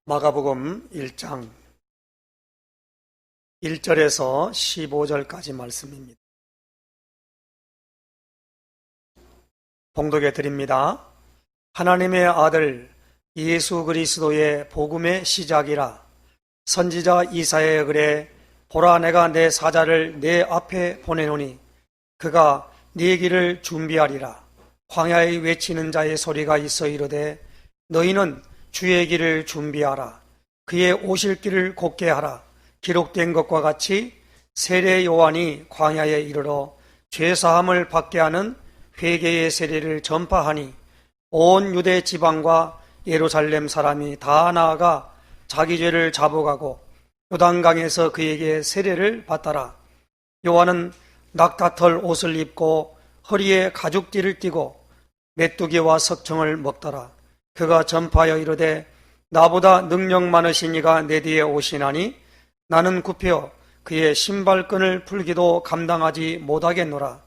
마가복음 1장 1절에서 15절까지 말씀입니다. 봉독해 드립니다. 하나님의 아들 예수 그리스도의 복음의 시작이라. 선지자 이사야의 글에 보라, 내가 내 사자를 내 앞에 보내노니 그가 네 길을 준비하리라. 광야에 외치는 자의 소리가 있어 이르되 너희는 주의 길을 준비하라. 그의 오실 길을 곧게 하라. 기록된 것과 같이 세례 요한이 광야에 이르러 죄사함을 받게 하는 회개의 세례를 전파하니 온 유대 지방과 예루살렘 사람이 다 나아가 자기 죄를 자복하고 요단강에서 그에게 세례를 받더라. 요한은 낙타털 옷을 입고 허리에 가죽띠를 띠고 메뚜기와 석청을 먹더라. 그가 전파하여 이르되 나보다 능력 많으신 이가 내 뒤에 오시나니 나는 굽혀 그의 신발끈을 풀기도 감당하지 못하겠노라.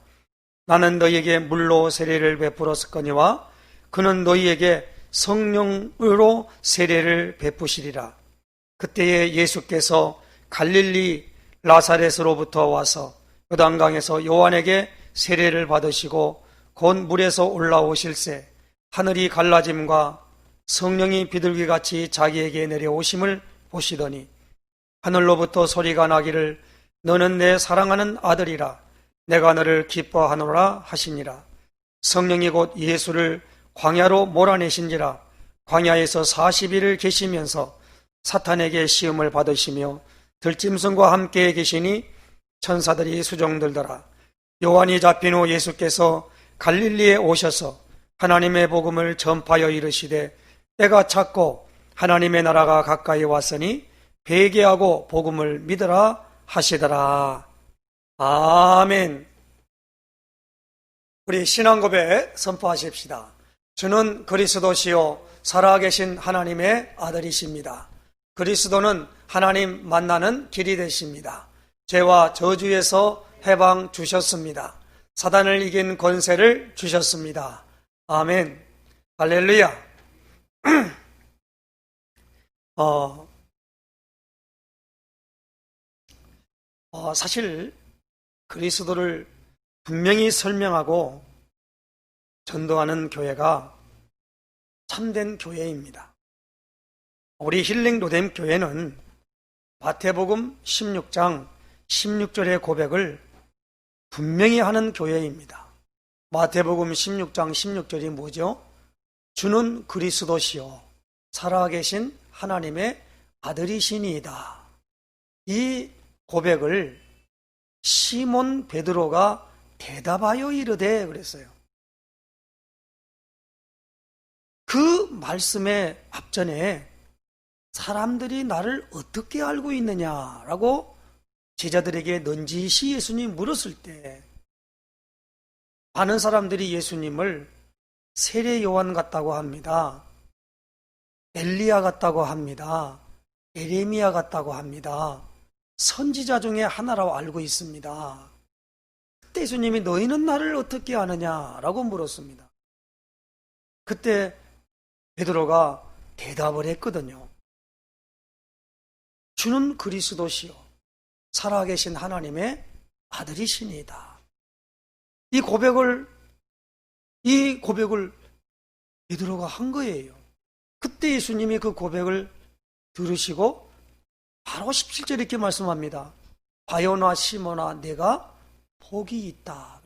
나는 너희에게 물로 세례를 베풀었거니와 그는 너희에게 성령으로 세례를 베푸시리라. 그때에 예수께서 갈릴리 나사렛으로부터 와서 요단강에서 요한에게 세례를 받으시고 곧 물에서 올라오실새 하늘이 갈라짐과 성령이 비둘기같이 자기에게 내려오심을 보시더니 하늘로부터 소리가 나기를 너는 내 사랑하는 아들이라. 내가 너를 기뻐하노라 하시니라. 성령이 곧 예수를 광야로 몰아내신지라. 광야에서 40일을 계시면서 사탄에게 시험을 받으시며 들짐승과 함께 계시니 천사들이 수종들더라. 요한이 잡힌 후 예수께서 갈릴리에 오셔서 하나님의 복음을 전파하여 이르시되 때가 찼고 하나님의 나라가 가까이 왔으니 회개하고 복음을 믿으라 하시더라. 아멘. 우리 신앙고백 선포하십시다. 주는 그리스도시요 살아계신 하나님의 아들이십니다. 그리스도는 하나님 만나는 길이 되십니다. 죄와 저주에서 해방 주셨습니다. 사단을 이긴 권세를 주셨습니다. 아멘. 할렐루야. 사실 그리스도를 분명히 설명하고 전도하는 교회가 참된 교회입니다. 우리 힐링 로뎀 교회는 마태복음 16장 16절의 고백을 분명히 하는 교회입니다. 마태복음 16장 16절이 뭐죠? 주는 그리스도시요 살아계신 하나님의 아들이시니이다. 이 고백을 시몬 베드로가 대답하여 이르되 그랬어요. 그 말씀의 앞전에 사람들이 나를 어떻게 알고 있느냐라고 제자들에게 넌지시 예수님 물었을 때 많은 사람들이 예수님을 세례 요한 같다고 합니다. 엘리야 같다고 합니다. 에레미야 같다고 합니다. 선지자 중에 하나라고 알고 있습니다. 그때 예수님이 너희는 나를 어떻게 아느냐라고 물었습니다. 그때 베드로가 대답을 했거든요. 주는 그리스도시요 살아계신 하나님의 아들이시니이다. 이 고백을 베드로가 한 거예요. 그때 예수님이 그 고백을 들으시고 바로 17절 이렇게 말씀합니다. 바요나 시몬아 내가 복이 있다.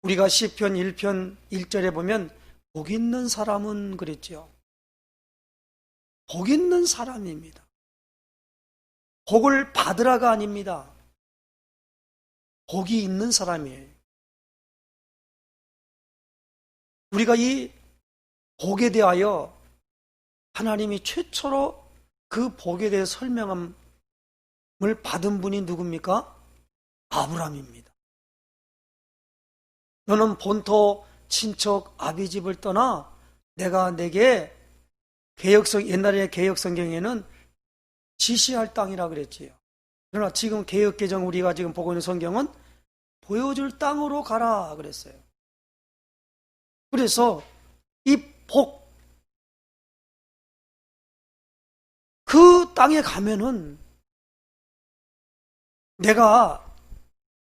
우리가 시편 1편 1절에 보면 복 있는 사람은 그랬죠. 복 있는 사람입니다. 복을 받으라가 아닙니다. 복이 있는 사람이에요. 우리가 이 복에 대하여 하나님이 최초로 그 복에 대해 설명함을 받은 분이 누굽니까? 아브라함입니다. 너는 본토 친척 아비집을 떠나 내가 내게 옛날에 개혁성경에는 지시할 땅이라 그랬지요. 그러나 지금 개혁개정 우리가 지금 보고 있는 성경은 보여줄 땅으로 가라 그랬어요. 그래서 이 복, 땅에 가면은 내가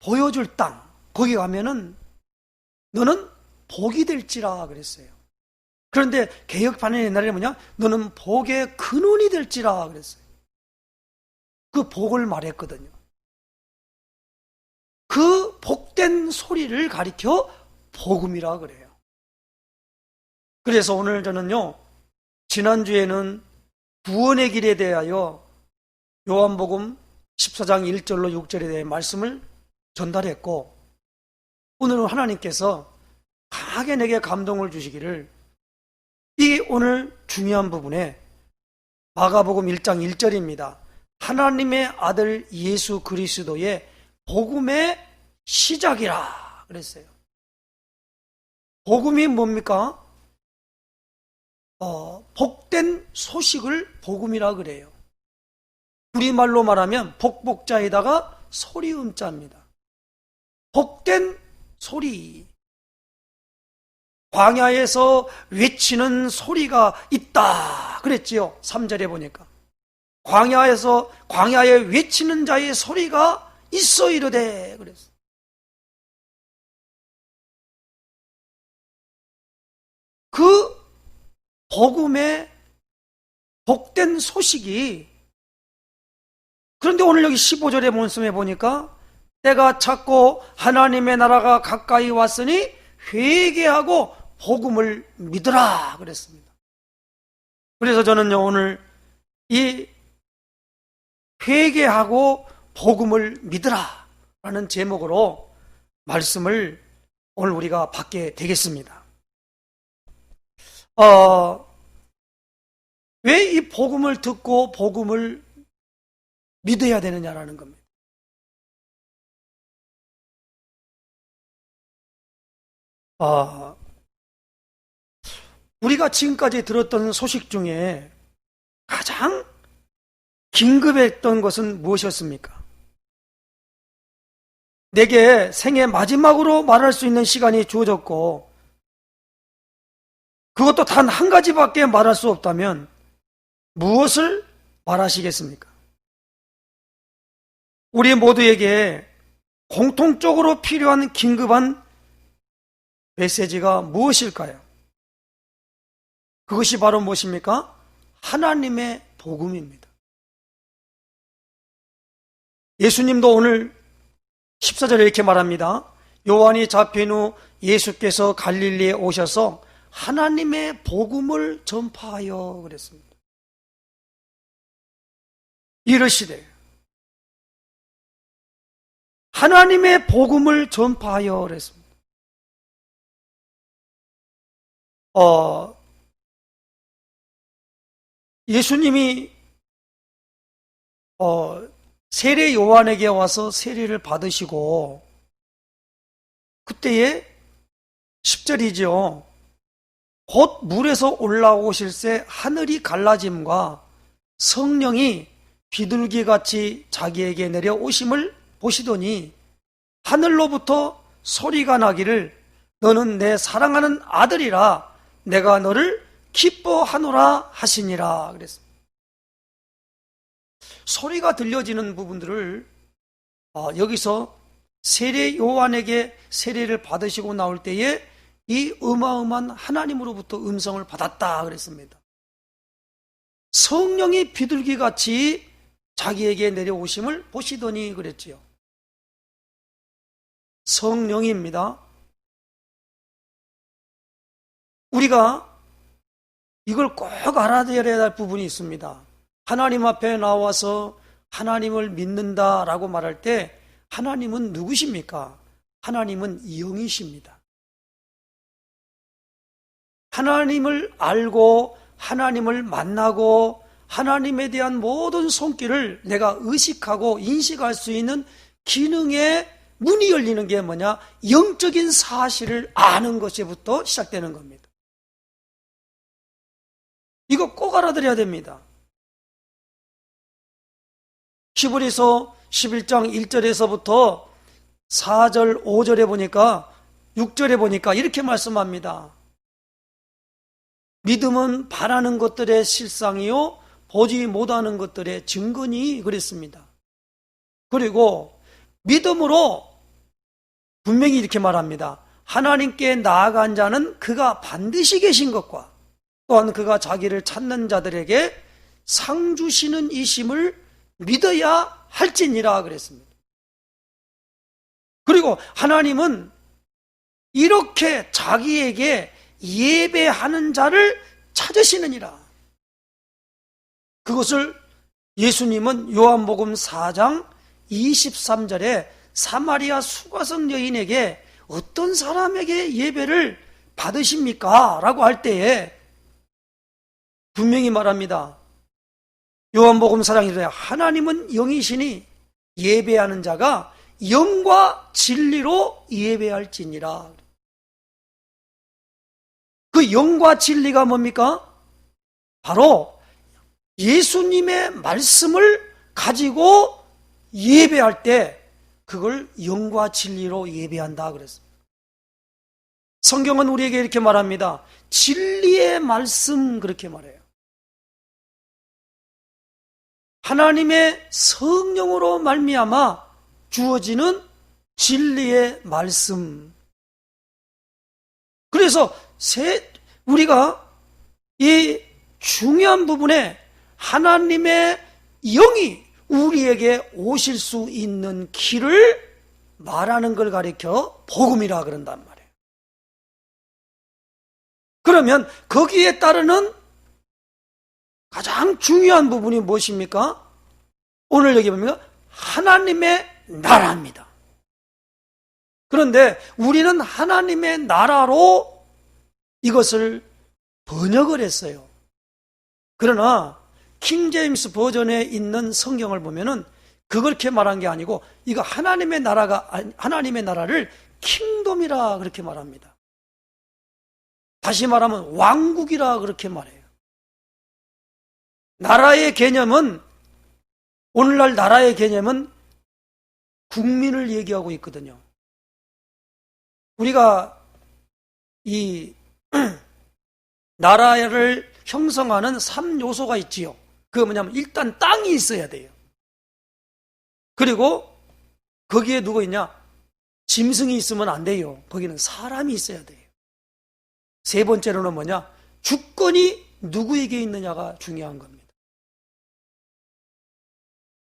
보여줄 땅, 거기 가면은 너는 복이 될지라 그랬어요. 그런데 개혁판의 옛날에 뭐냐? 너는 복의 근원이 될지라 그랬어요. 그 복을 말했거든요. 그 복된 소리를 가리켜 복음이라 그래요. 그래서 오늘 저는요, 지난주에는 구원의 길에 대하여 요한복음 14장 1절로 6절에 대해 말씀을 전달했고, 오늘은 하나님께서 강하게 내게 감동을 주시기를 이 오늘 중요한 부분에 마가복음 1장 1절입니다. 하나님의 아들 예수 그리스도의 복음의 시작이라 그랬어요. 복음이 뭡니까? 복된 소식을 복음이라 그래요. 우리말로 말하면 복복자에다가 소리음자입니다. 복된 소리. 광야에서 외치는 소리가 있다 그랬지요. 3절에 보니까 광야에 외치는 자의 소리가 있어 이르되 그랬어요. 그 복음의 복된 소식이, 그런데 오늘 여기 15절의 말씀에 보니까 때가 찼고 하나님의 나라가 가까이 왔으니 회개하고 복음을 믿으라 그랬습니다. 그래서 저는요, 오늘 이 회개하고 복음을 믿으라 라는 제목으로 말씀을 오늘 우리가 받게 되겠습니다. 왜 이 복음을 듣고 복음을 믿어야 되느냐라는 겁니다. 우리가 지금까지 들었던 소식 중에 가장 긴급했던 것은 무엇이었습니까? 내게 생애 마지막으로 말할 수 있는 시간이 주어졌고, 그것도 단 한 가지밖에 말할 수 없다면 무엇을 말하시겠습니까? 우리 모두에게 공통적으로 필요한 긴급한 메시지가 무엇일까요? 그것이 바로 무엇입니까? 하나님의 복음입니다. 예수님도 오늘 14절에 이렇게 말합니다. 요한이 잡힌 후 예수께서 갈릴리에 오셔서 하나님의 복음을 전파하여 그랬습니다. 이르시되 하나님의 복음을 전파하여 그랬습니다. 예수님이 세례 요한에게 와서 세례를 받으시고, 그때에 10절이죠. 곧 물에서 올라오실새 하늘이 갈라짐과 성령이 비둘기같이 자기에게 내려오심을 보시더니 하늘로부터 소리가 나기를 너는 내 사랑하는 아들이라 내가 너를 기뻐하노라 하시니라 그랬습니다. 소리가 들려지는 부분들을 여기서 세례 요한에게 세례를 받으시고 나올 때에 이 어마어마한 하나님으로부터 음성을 받았다 그랬습니다. 성령이 비둘기같이 자기에게 내려오심을 보시더니 그랬지요. 성령입니다. 우리가 이걸 꼭 알아들어야 할 부분이 있습니다. 하나님 앞에 나와서 하나님을 믿는다라고 말할 때 하나님은 누구십니까? 하나님은 영이십니다. 하나님을 알고 하나님을 만나고 하나님에 대한 모든 손길을 내가 의식하고 인식할 수 있는 기능의 문이 열리는 게 뭐냐? 영적인 사실을 아는 것에부터 시작되는 겁니다. 이거 꼭 알아들어야 됩니다. 히브리서 11장 1절에서부터 4절, 5절에 보니까 6절에 보니까 이렇게 말씀합니다. 믿음은 바라는 것들의 실상이요 보지 못하는 것들의 증거니 그랬습니다. 그리고 믿음으로 분명히 이렇게 말합니다. 하나님께 나아간 자는 그가 반드시 계신 것과 또한 그가 자기를 찾는 자들에게 상 주시는 이심을 믿어야 할지니라 그랬습니다. 그리고 하나님은 이렇게 자기에게 예배하는 자를 찾으시느니라. 그것을 예수님은 요한복음 4장 23절에 사마리아 수가성 여인에게 어떤 사람에게 예배를 받으십니까? 라고 할 때에 분명히 말합니다. 요한복음 4장 1절에 하나님은 영이시니 예배하는 자가 영과 진리로 예배할지니라. 그 영과 진리가 뭡니까? 바로 예수님의 말씀을 가지고 예배할 때 그걸 영과 진리로 예배한다 그랬습니다. 성경은 우리에게 이렇게 말합니다. 진리의 말씀 그렇게 말해요. 하나님의 성령으로 말미암아 주어지는 진리의 말씀. 그래서 우리가 이 중요한 부분에 하나님의 영이 우리에게 오실 수 있는 길을 말하는 걸 가리켜 복음이라 그런단 말이에요. 그러면 거기에 따르는 가장 중요한 부분이 무엇입니까? 오늘 여기 보면 하나님의 나라입니다. 그런데 우리는 하나님의 나라로 이것을 번역을 했어요. 그러나 킹제임스 버전에 있는 성경을 보면은 그렇게 말한 게 아니고 이거 하나님의 나라를 킹덤이라 그렇게 말합니다. 다시 말하면 왕국이라 그렇게 말해요. 나라의 개념은 오늘날 나라의 개념은 국민을 얘기하고 있거든요. 우리가 이 나라를 형성하는 3요소가 있지요. 그게 뭐냐면 일단 땅이 있어야 돼요. 그리고 거기에 누구 있냐? 짐승이 있으면 안 돼요. 거기는 사람이 있어야 돼요. 세 번째로는 뭐냐? 주권이 누구에게 있느냐가 중요한 겁니다.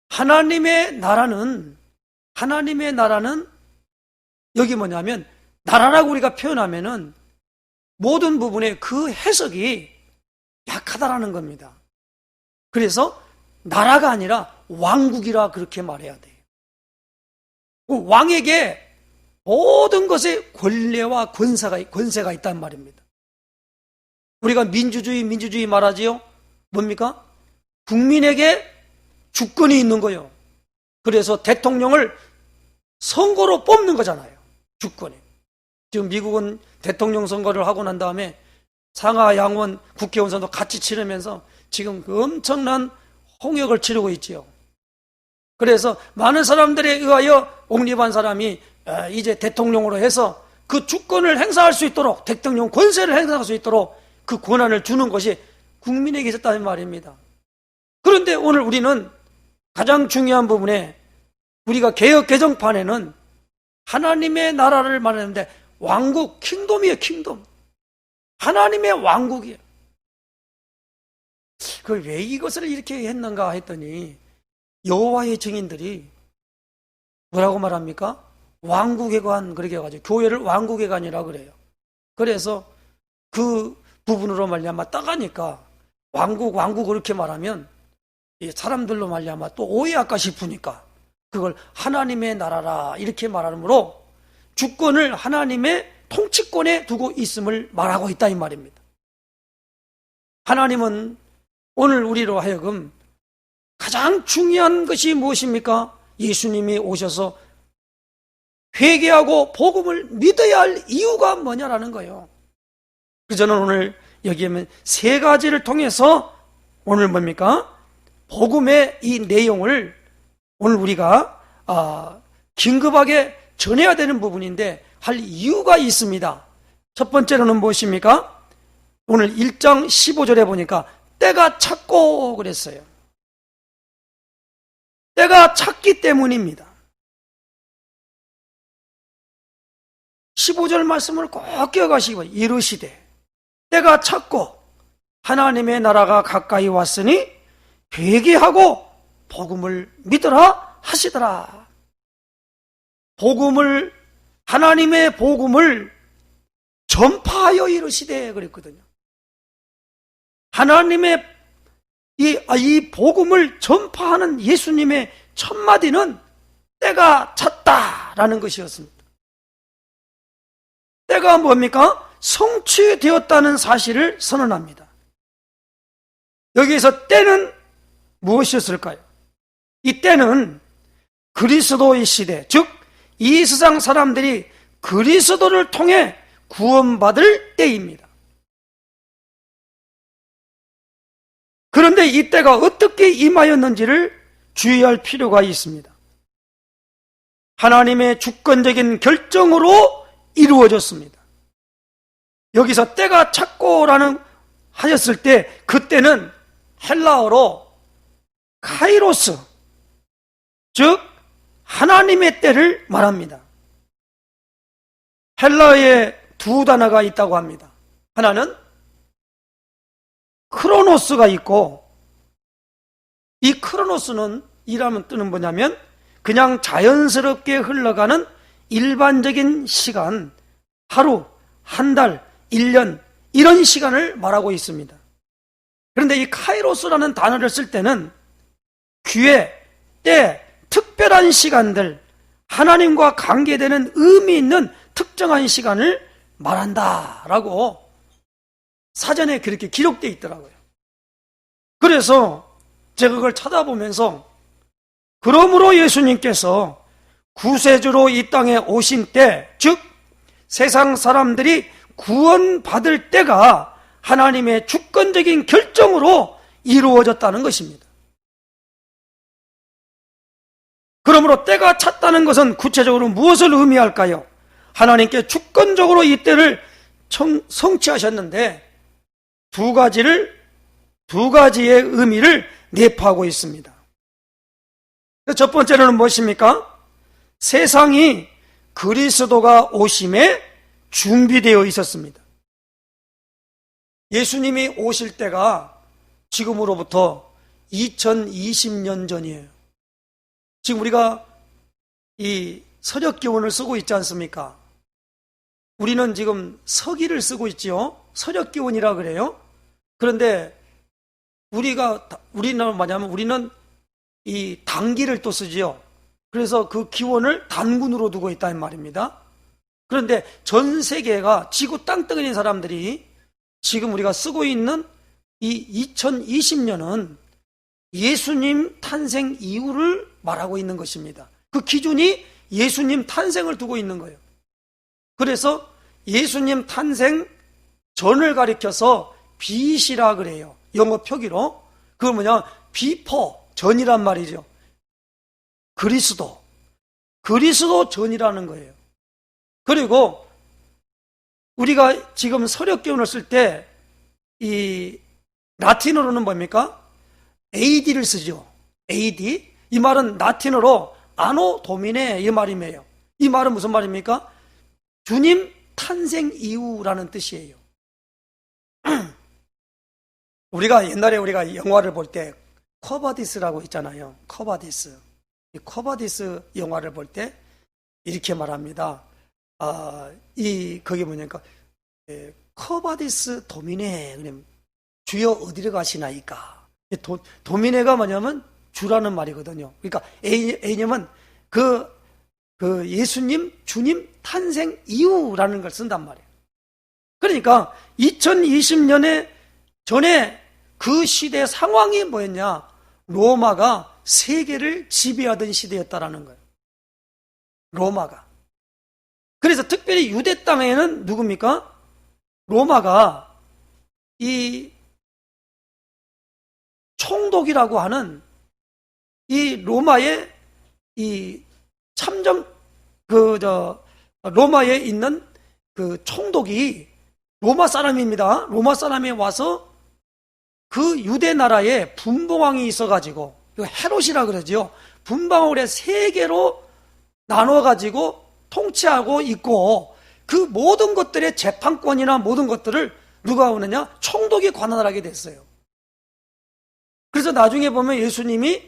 하나님의 나라는 여기 뭐냐면 나라라고 우리가 표현하면은 모든 부분에 그 해석이 약하다라는 겁니다. 그래서 나라가 아니라 왕국이라 그렇게 말해야 돼요. 왕에게 모든 것에 권례와 권세가 있단 말입니다. 우리가 민주주의 말하지요. 뭡니까? 국민에게 주권이 있는 거예요. 그래서 대통령을 선거로 뽑는 거잖아요. 주권이. 지금 미국은 대통령 선거를 하고 난 다음에 상하 양원 국회의원 선거 같이 치르면서 지금 그 엄청난 홍역을 치르고 있지요. 그래서 많은 사람들에 의하여 옹립한 사람이 이제 대통령으로 해서 그 주권을 행사할 수 있도록 대통령 권세를 행사할 수 있도록 그 권한을 주는 것이 국민에게 있었다는 말입니다. 그런데 오늘 우리는 가장 중요한 부분에 우리가 개혁 개정판에는 하나님의 나라를 말하는데 왕국, 킹덤이에요. 킹덤. 하나님의 왕국이에요. 그걸 왜 이것을 이렇게 했는가 했더니 여호와의 증인들이 뭐라고 말합니까? 왕국의 관 그렇게 해가지고 교회를 왕국의 관이라 그래요. 그래서 그 부분으로 말미암아 따가니까 왕국 그렇게 말하면 사람들로 말미암아 또 오해할까 싶으니까 그걸 하나님의 나라라 이렇게 말하므로 주권을 하나님의 통치권에 두고 있음을 말하고 있다 이 말입니다. 하나님은 오늘 우리로 하여금 가장 중요한 것이 무엇입니까? 예수님이 오셔서 회개하고 복음을 믿어야 할 이유가 뭐냐라는 거예요. 그래서 저는 오늘 여기에 세 가지를 통해서 오늘 뭡니까? 복음의 이 내용을 오늘 우리가 긴급하게 전해야 되는 부분인데 할 이유가 있습니다. 첫 번째로는 무엇입니까? 오늘 1장 15절에 보니까 때가 찼고 그랬어요. 때가 찼기 때문입니다. 15절 말씀을 꼭 기억하시기 바랍니다. 이르시되 때가 찼고 하나님의 나라가 가까이 왔으니 회개하고 복음을 믿으라 하시더라. 하나님의 복음을 전파하여 이르시되 그랬거든요. 하나님의 이 복음을 전파하는 예수님의 첫마디는 때가 찼다라는 것이었습니다. 때가 뭡니까? 성취되었다는 사실을 선언합니다. 여기에서 때는 무엇이었을까요? 이 때는 그리스도의 시대, 즉 이 세상 사람들이 그리스도를 통해 구원받을 때입니다. 그런데 이 때가 어떻게 임하였는지를 주의할 필요가 있습니다. 하나님의 주권적인 결정으로 이루어졌습니다. 여기서 때가 찼고라는 하였을 때 그때는 헬라어로 카이로스, 즉 하나님의 때를 말합니다. 헬라어에 두 단어가 있다고 합니다. 하나는 크로노스가 있고, 이 크로노스는 이라는 뜻은 뭐냐면 그냥 자연스럽게 흘러가는 일반적인 시간, 하루, 한 달, 1년 이런 시간을 말하고 있습니다. 그런데 이 카이로스라는 단어를 쓸 때는 기회, 때, 특별한 시간들, 하나님과 관계되는 의미 있는 특정한 시간을 말한다라고 사전에 그렇게 기록되어 있더라고요. 그래서 제가 그걸 찾아보면서 그러므로 예수님께서 구세주로 이 땅에 오신 때, 즉 세상 사람들이 구원받을 때가 하나님의 주권적인 결정으로 이루어졌다는 것입니다. 그러므로 때가 찼다는 것은 구체적으로 무엇을 의미할까요? 하나님께 주권적으로 이 때를 성취하셨는데 두 가지의 의미를 내포하고 있습니다. 첫 번째로는 무엇입니까? 세상이 그리스도가 오심에 준비되어 있었습니다. 예수님이 오실 때가 지금으로부터 2020년 전이에요. 지금 우리가 이 서력기원을 쓰고 있지 않습니까? 우리는 지금 서기를 쓰고 있지요. 서력기원이라 그래요. 그런데 우리는 뭐냐면 우리는 이 단기를 또 쓰지요. 그래서 그 기원을 단군으로 두고 있다는 말입니다. 그런데 전 세계가 지구 땅덩어리인 사람들이 지금 우리가 쓰고 있는 이 2020년은 예수님 탄생 이후를 말하고 있는 것입니다. 그 기준이 예수님 탄생을 두고 있는 거예요. 그래서 예수님 탄생 전을 가리켜서 BC라 그래요. 영어 표기로. 그건 뭐냐? 비포, 전이란 말이죠. 그리스도 전이라는 거예요. 그리고 우리가 지금 서력기원을 쓸 때 이 라틴어로는 뭡니까? AD를 쓰죠. AD. 이 말은 라틴어로 아노 도미네 이 말이에요. 이 말은 무슨 말입니까? 주님 탄생 이후라는 뜻이에요. 우리가 옛날에 영화를 볼 때 커바디스라고 있잖아요. 커바디스. 이 커바디스 영화를 볼 때 이렇게 말합니다. 그게 뭐냐니까 커바디스 도미네, 주여 어디로 가시나이까. 도미네가 뭐냐면 주라는 말이거든요. 그러니까 A념은 그 예수님, 주님 탄생 이후라는 걸 쓴단 말이에요. 그러니까 2020년에 전에 그 시대 상황이 뭐였냐? 로마가 세계를 지배하던 시대였다라는 거예요. 로마가. 그래서 특별히 유대 땅에는 누굽니까? 로마가 이 총독이라고 하는 이 로마의 이 로마에 있는 그 총독이 로마 사람입니다. 로마 사람이 와서 그 유대 나라에 분봉왕이 있어가지고, 헤롯이라 그러죠. 분봉왕을 세 개로 나눠가지고 통치하고 있고, 그 모든 것들의 재판권이나 모든 것들을 누가 오느냐? 총독이 관할을 하게 됐어요. 그래서 나중에 보면 예수님이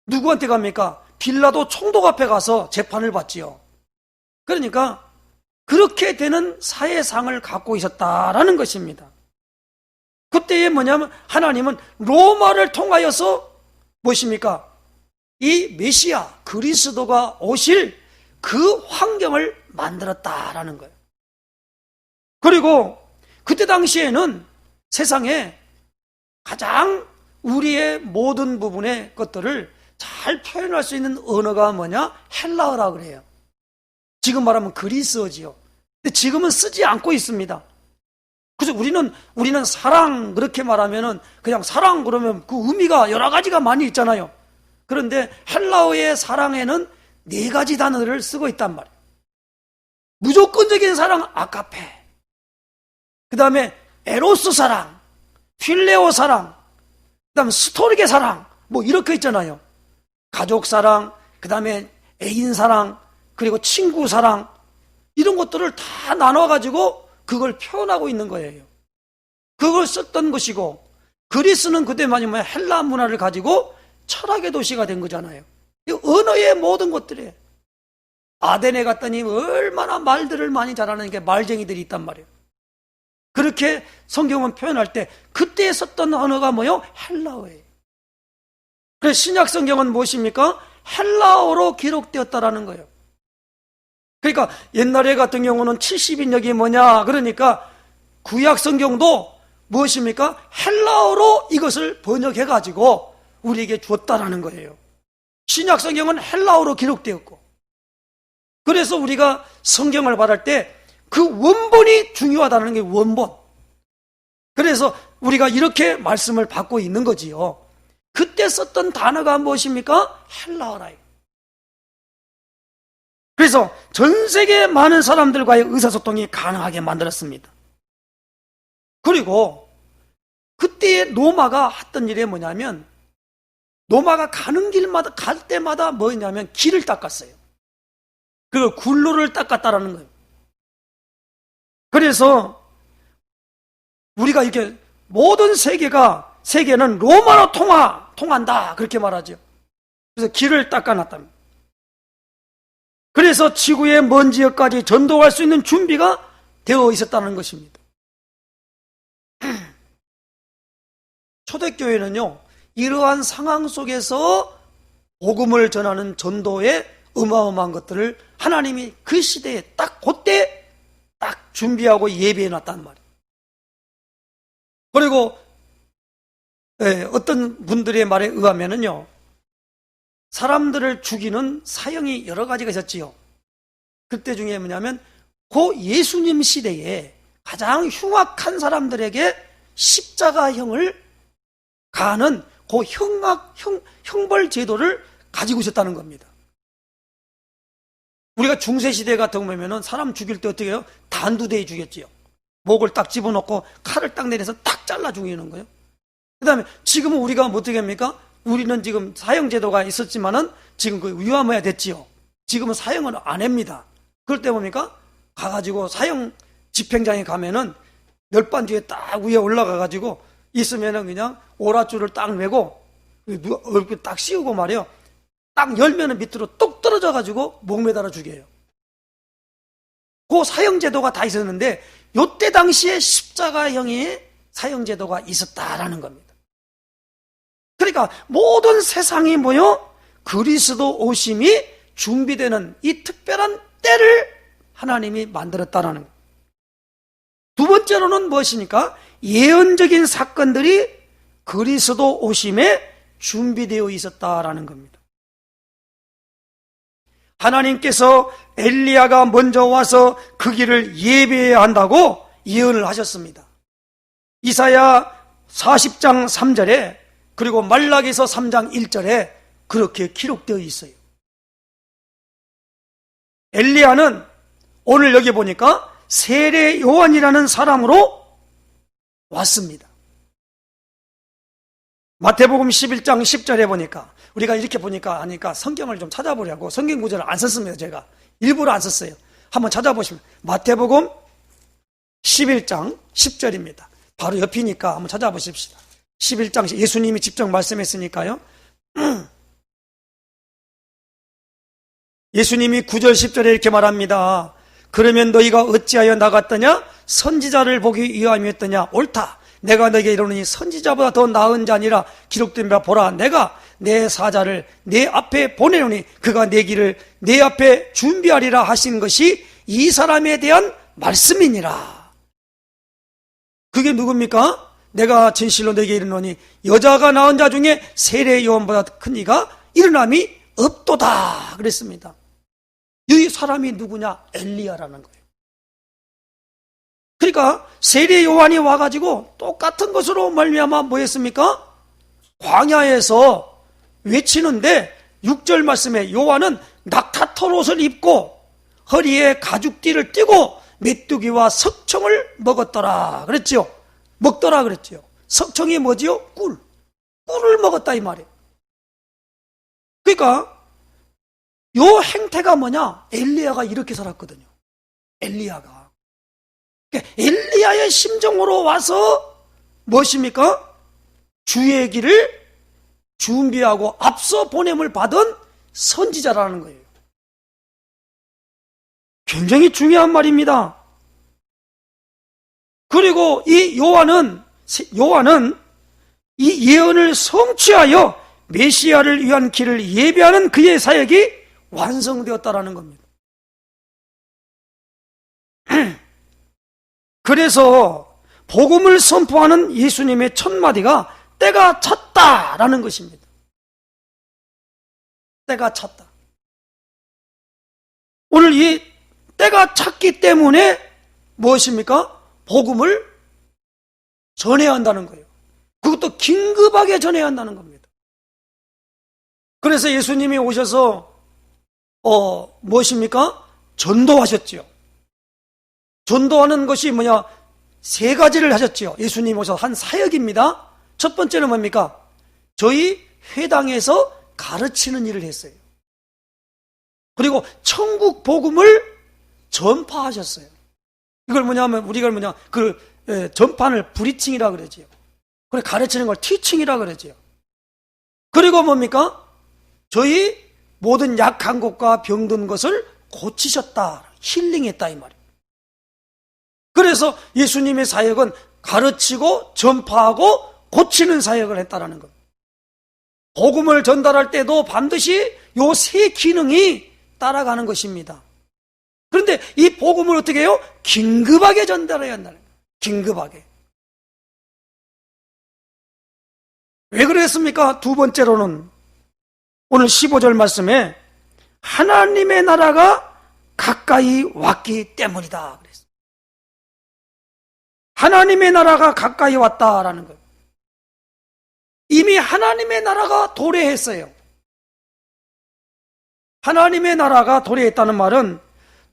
누구한테 갑니까? 빌라도 총독 앞에 가서 재판을 받지요. 그러니까 그렇게 되는 사회상을 갖고 있었다라는 것입니다. 그때에 뭐냐면 하나님은 로마를 통하여서 무엇입니까? 이 메시아 그리스도가 오실 그 환경을 만들었다라는 거예요. 그리고 그때 당시에는 세상에 가장 우리의 모든 부분의 것들을 잘 표현할 수 있는 언어가 뭐냐? 헬라어라고 그래요. 지금 말하면 그리스어지요. 근데 지금은 쓰지 않고 있습니다. 그래서 우리는 사랑 그렇게 말하면은 그냥 사랑 그러면 그 의미가 여러 가지가 많이 있잖아요. 그런데 헬라어의 사랑에는 4가지 단어를 쓰고 있단 말이에요. 무조건적인 사랑 아가페, 그 다음에 에로스 사랑, 필레오 사랑, 그 다음에 스토르게 사랑, 뭐 이렇게 있잖아요. 가족 사랑, 그 다음에 애인 사랑, 그리고 친구 사랑, 이런 것들을 다 나눠가지고 그걸 표현하고 있는 거예요. 그걸 썼던 것이고, 그리스는 그때 뭐냐면 헬라 문화를 가지고 철학의 도시가 된 거잖아요. 이 언어의 모든 것들에 아덴에 갔더니 얼마나 말들을 많이 잘하는 게 말쟁이들이 있단 말이에요. 그렇게 성경은 표현할 때 그때 썼던 언어가 뭐요? 헬라어예요. 그래서 신약 성경은 무엇입니까? 헬라어로 기록되었다라는 거예요. 그러니까 옛날에 같은 경우는 70인역이 뭐냐? 그러니까 구약 성경도 무엇입니까? 헬라어로 이것을 번역해가지고 우리에게 줬다라는 거예요. 신약 성경은 헬라어로 기록되었고, 그래서 우리가 성경을 받을 때 그 원본이 중요하다는 게 원본. 그래서 우리가 이렇게 말씀을 받고 있는 거지요. 그때 썼던 단어가 무엇입니까? 헬라어라요. 그래서 전 세계 많은 사람들과의 의사소통이 가능하게 만들었습니다. 그리고 그때의 로마가 했던 일이 뭐냐면, 로마가 가는 길마다 갈 때마다 뭐냐면 길을 닦았어요. 그리고 굴로를 닦았다라는 거예요. 그래서 우리가 이렇게 모든 세계는 로마로 통한다 그렇게 말하죠. 그래서 길을 닦아놨답니다. 그래서 지구의 먼 지역까지 전도할 수 있는 준비가 되어 있었다는 것입니다. 초대교회는요, 이러한 상황 속에서 복음을 전하는 전도의 어마어마한 것들을 하나님이 그 시대에 딱 그때 딱 준비하고 예비해 놨단 말이에요. 그리고 어떤 분들의 말에 의하면은요, 사람들을 죽이는 사형이 여러 가지가 있었지요. 그때 중에 뭐냐면 고 예수님 시대에 가장 흉악한 사람들에게 십자가형을 가하는 그 형벌 제도를 가지고 있었다는 겁니다. 우리가 중세시대 같은 거 보면은 사람 죽일 때 어떻게 해요? 단두대에 죽였지요. 목을 딱 집어넣고 칼을 딱 내려서 딱 잘라 죽이는 거예요. 그 다음에 지금은 우리가 어떻게 합니까? 우리는 지금 사형제도가 있었지만은 지금 그 위험해야 됐지요. 지금은 사형은 안 합니다. 그럴 때 뭡니까? 가가지고 사형 집행장에 가면은 멸반 뒤에 딱 위에 올라가가지고 있으면은 그냥 오랏줄을 딱 메고 얼굴 딱 씌우고 말이요. 딱 열면은 밑으로 뚝 떨어져가지고 목 매달아 죽여요. 그 사형제도가 다 있었는데 요때 당시에 십자가형의 사형제도가 있었다라는 겁니다. 그러니까 모든 세상이 뭐요? 그리스도 오심이 준비되는 이 특별한 때를 하나님이 만들었다라는 거예요. 두 번째로는 무엇이니까? 예언적인 사건들이 그리스도 오심에 준비되어 있었다라는 겁니다. 하나님께서 엘리야가 먼저 와서 그 길을 예비해야 한다고 예언을 하셨습니다. 이사야 40장 3절에 그리고 말라기서 3장 1절에 그렇게 기록되어 있어요. 엘리야는 오늘 여기 보니까 세례 요한이라는 사람으로 왔습니다. 마태복음 11장 10절에 보니까, 우리가 이렇게 보니까 아니까 성경을 좀 찾아보려고 성경 구절을 안 썼습니다. 제가 일부러 안 썼어요. 한번 찾아보시면 마태복음 11장 10절입니다. 바로 옆이니까 한번 찾아보십시다. 11장, 예수님이 직접 말씀했으니까요. 예수님이 9절 10절에 이렇게 말합니다. 그러면 너희가 어찌하여 나갔더냐? 선지자를 보기 위함이었더냐? 옳다. 내가 너에게 이르노니 선지자보다 더 나은 자니라. 기록된 바 보라, 내가 내 사자를 내 앞에 보내노니 그가 내 길을 내 앞에 준비하리라 하신 것이 이 사람에 대한 말씀이니라. 그게 누굽니까? 내가 진실로 너에게 이르노니 여자가 낳은 자 중에 세례 요한보다 큰 이가 일어남이 없도다 그랬습니다. 이 사람이 누구냐? 엘리야라는 거예요. 그러니까 세례 요한이 와가지고 똑같은 것으로 말미암아 뭐 했습니까? 광야에서 외치는데 6절 말씀에 요한은 낙타털 옷을 입고 허리에 가죽띠를 띠고 메뚜기와 석청을 먹었더라 그랬죠. 먹더라 그랬죠. 석청이 뭐지요? 꿀을 먹었다 이 말이에요. 그러니까 요 행태가 뭐냐? 엘리야가 이렇게 살았거든요. 엘리야가. 엘리야의 심정으로 와서 무엇입니까? 주의 길을 준비하고 앞서 보냄을 받은 선지자라는 거예요. 굉장히 중요한 말입니다. 그리고 이 요한은 이 예언을 성취하여 메시아를 위한 길을 예비하는 그의 사역이 완성되었다라는 겁니다. 그래서 복음을 선포하는 예수님의 첫 마디가 때가 찼다라는 것입니다. 때가 찼다. 오늘 이 때가 찼기 때문에 무엇입니까? 복음을 전해야 한다는 거예요. 그것도 긴급하게 전해야 한다는 겁니다. 그래서 예수님이 오셔서 무엇입니까? 전도하셨지요. 전도하는 것이 뭐냐? 세 가지를 하셨지요. 예수님이 오셔서 한 사역입니다. 첫 번째는 뭡니까? 저희 회당에서 가르치는 일을 했어요. 그리고 천국 복음을 전파하셨어요. 이걸 뭐냐면 우리가 전파를 브리칭이라 그러지요. 그래 가르치는 걸 티칭이라 그러지요. 그리고 뭡니까? 저희 모든 약한 것과 병든 것을 고치셨다. 힐링했다 이 말이에요. 그래서 예수님의 사역은 가르치고 전파하고 고치는 사역을 했다라는 것. 복음을 전달할 때도 반드시 요 세 기능이 따라가는 것입니다. 그런데 이 복음을 어떻게 해요? 긴급하게 전달해야 한다는 거예요. 긴급하게. 왜 그랬습니까? 두 번째로는 오늘 15절 말씀에 하나님의 나라가 가까이 왔기 때문이다 그랬어요. 하나님의 나라가 가까이 왔다라는 거예요. 이미 하나님의 나라가 도래했어요. 하나님의 나라가 도래했다는 말은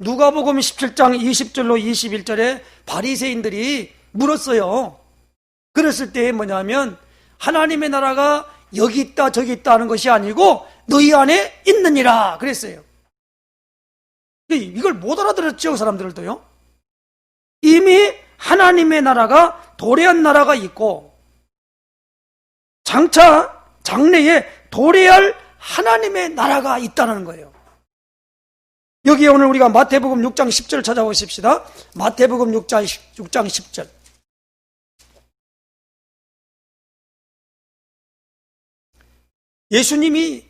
누가복음 17장 20절로 21절에 바리새인들이 물었어요. 그랬을 때 뭐냐면 하나님의 나라가 여기 있다 저기 있다 하는 것이 아니고 너희 안에 있느니라 그랬어요. 이걸 못 알아들었죠, 그 사람들도요. 이미 하나님의 나라가 도래한 나라가 있고 장차 장래에 도래할 하나님의 나라가 있다는 거예요. 여기에 오늘 우리가 마태복음 6장 10절 찾아보십시다. 마태복음 6장 10절. 예수님이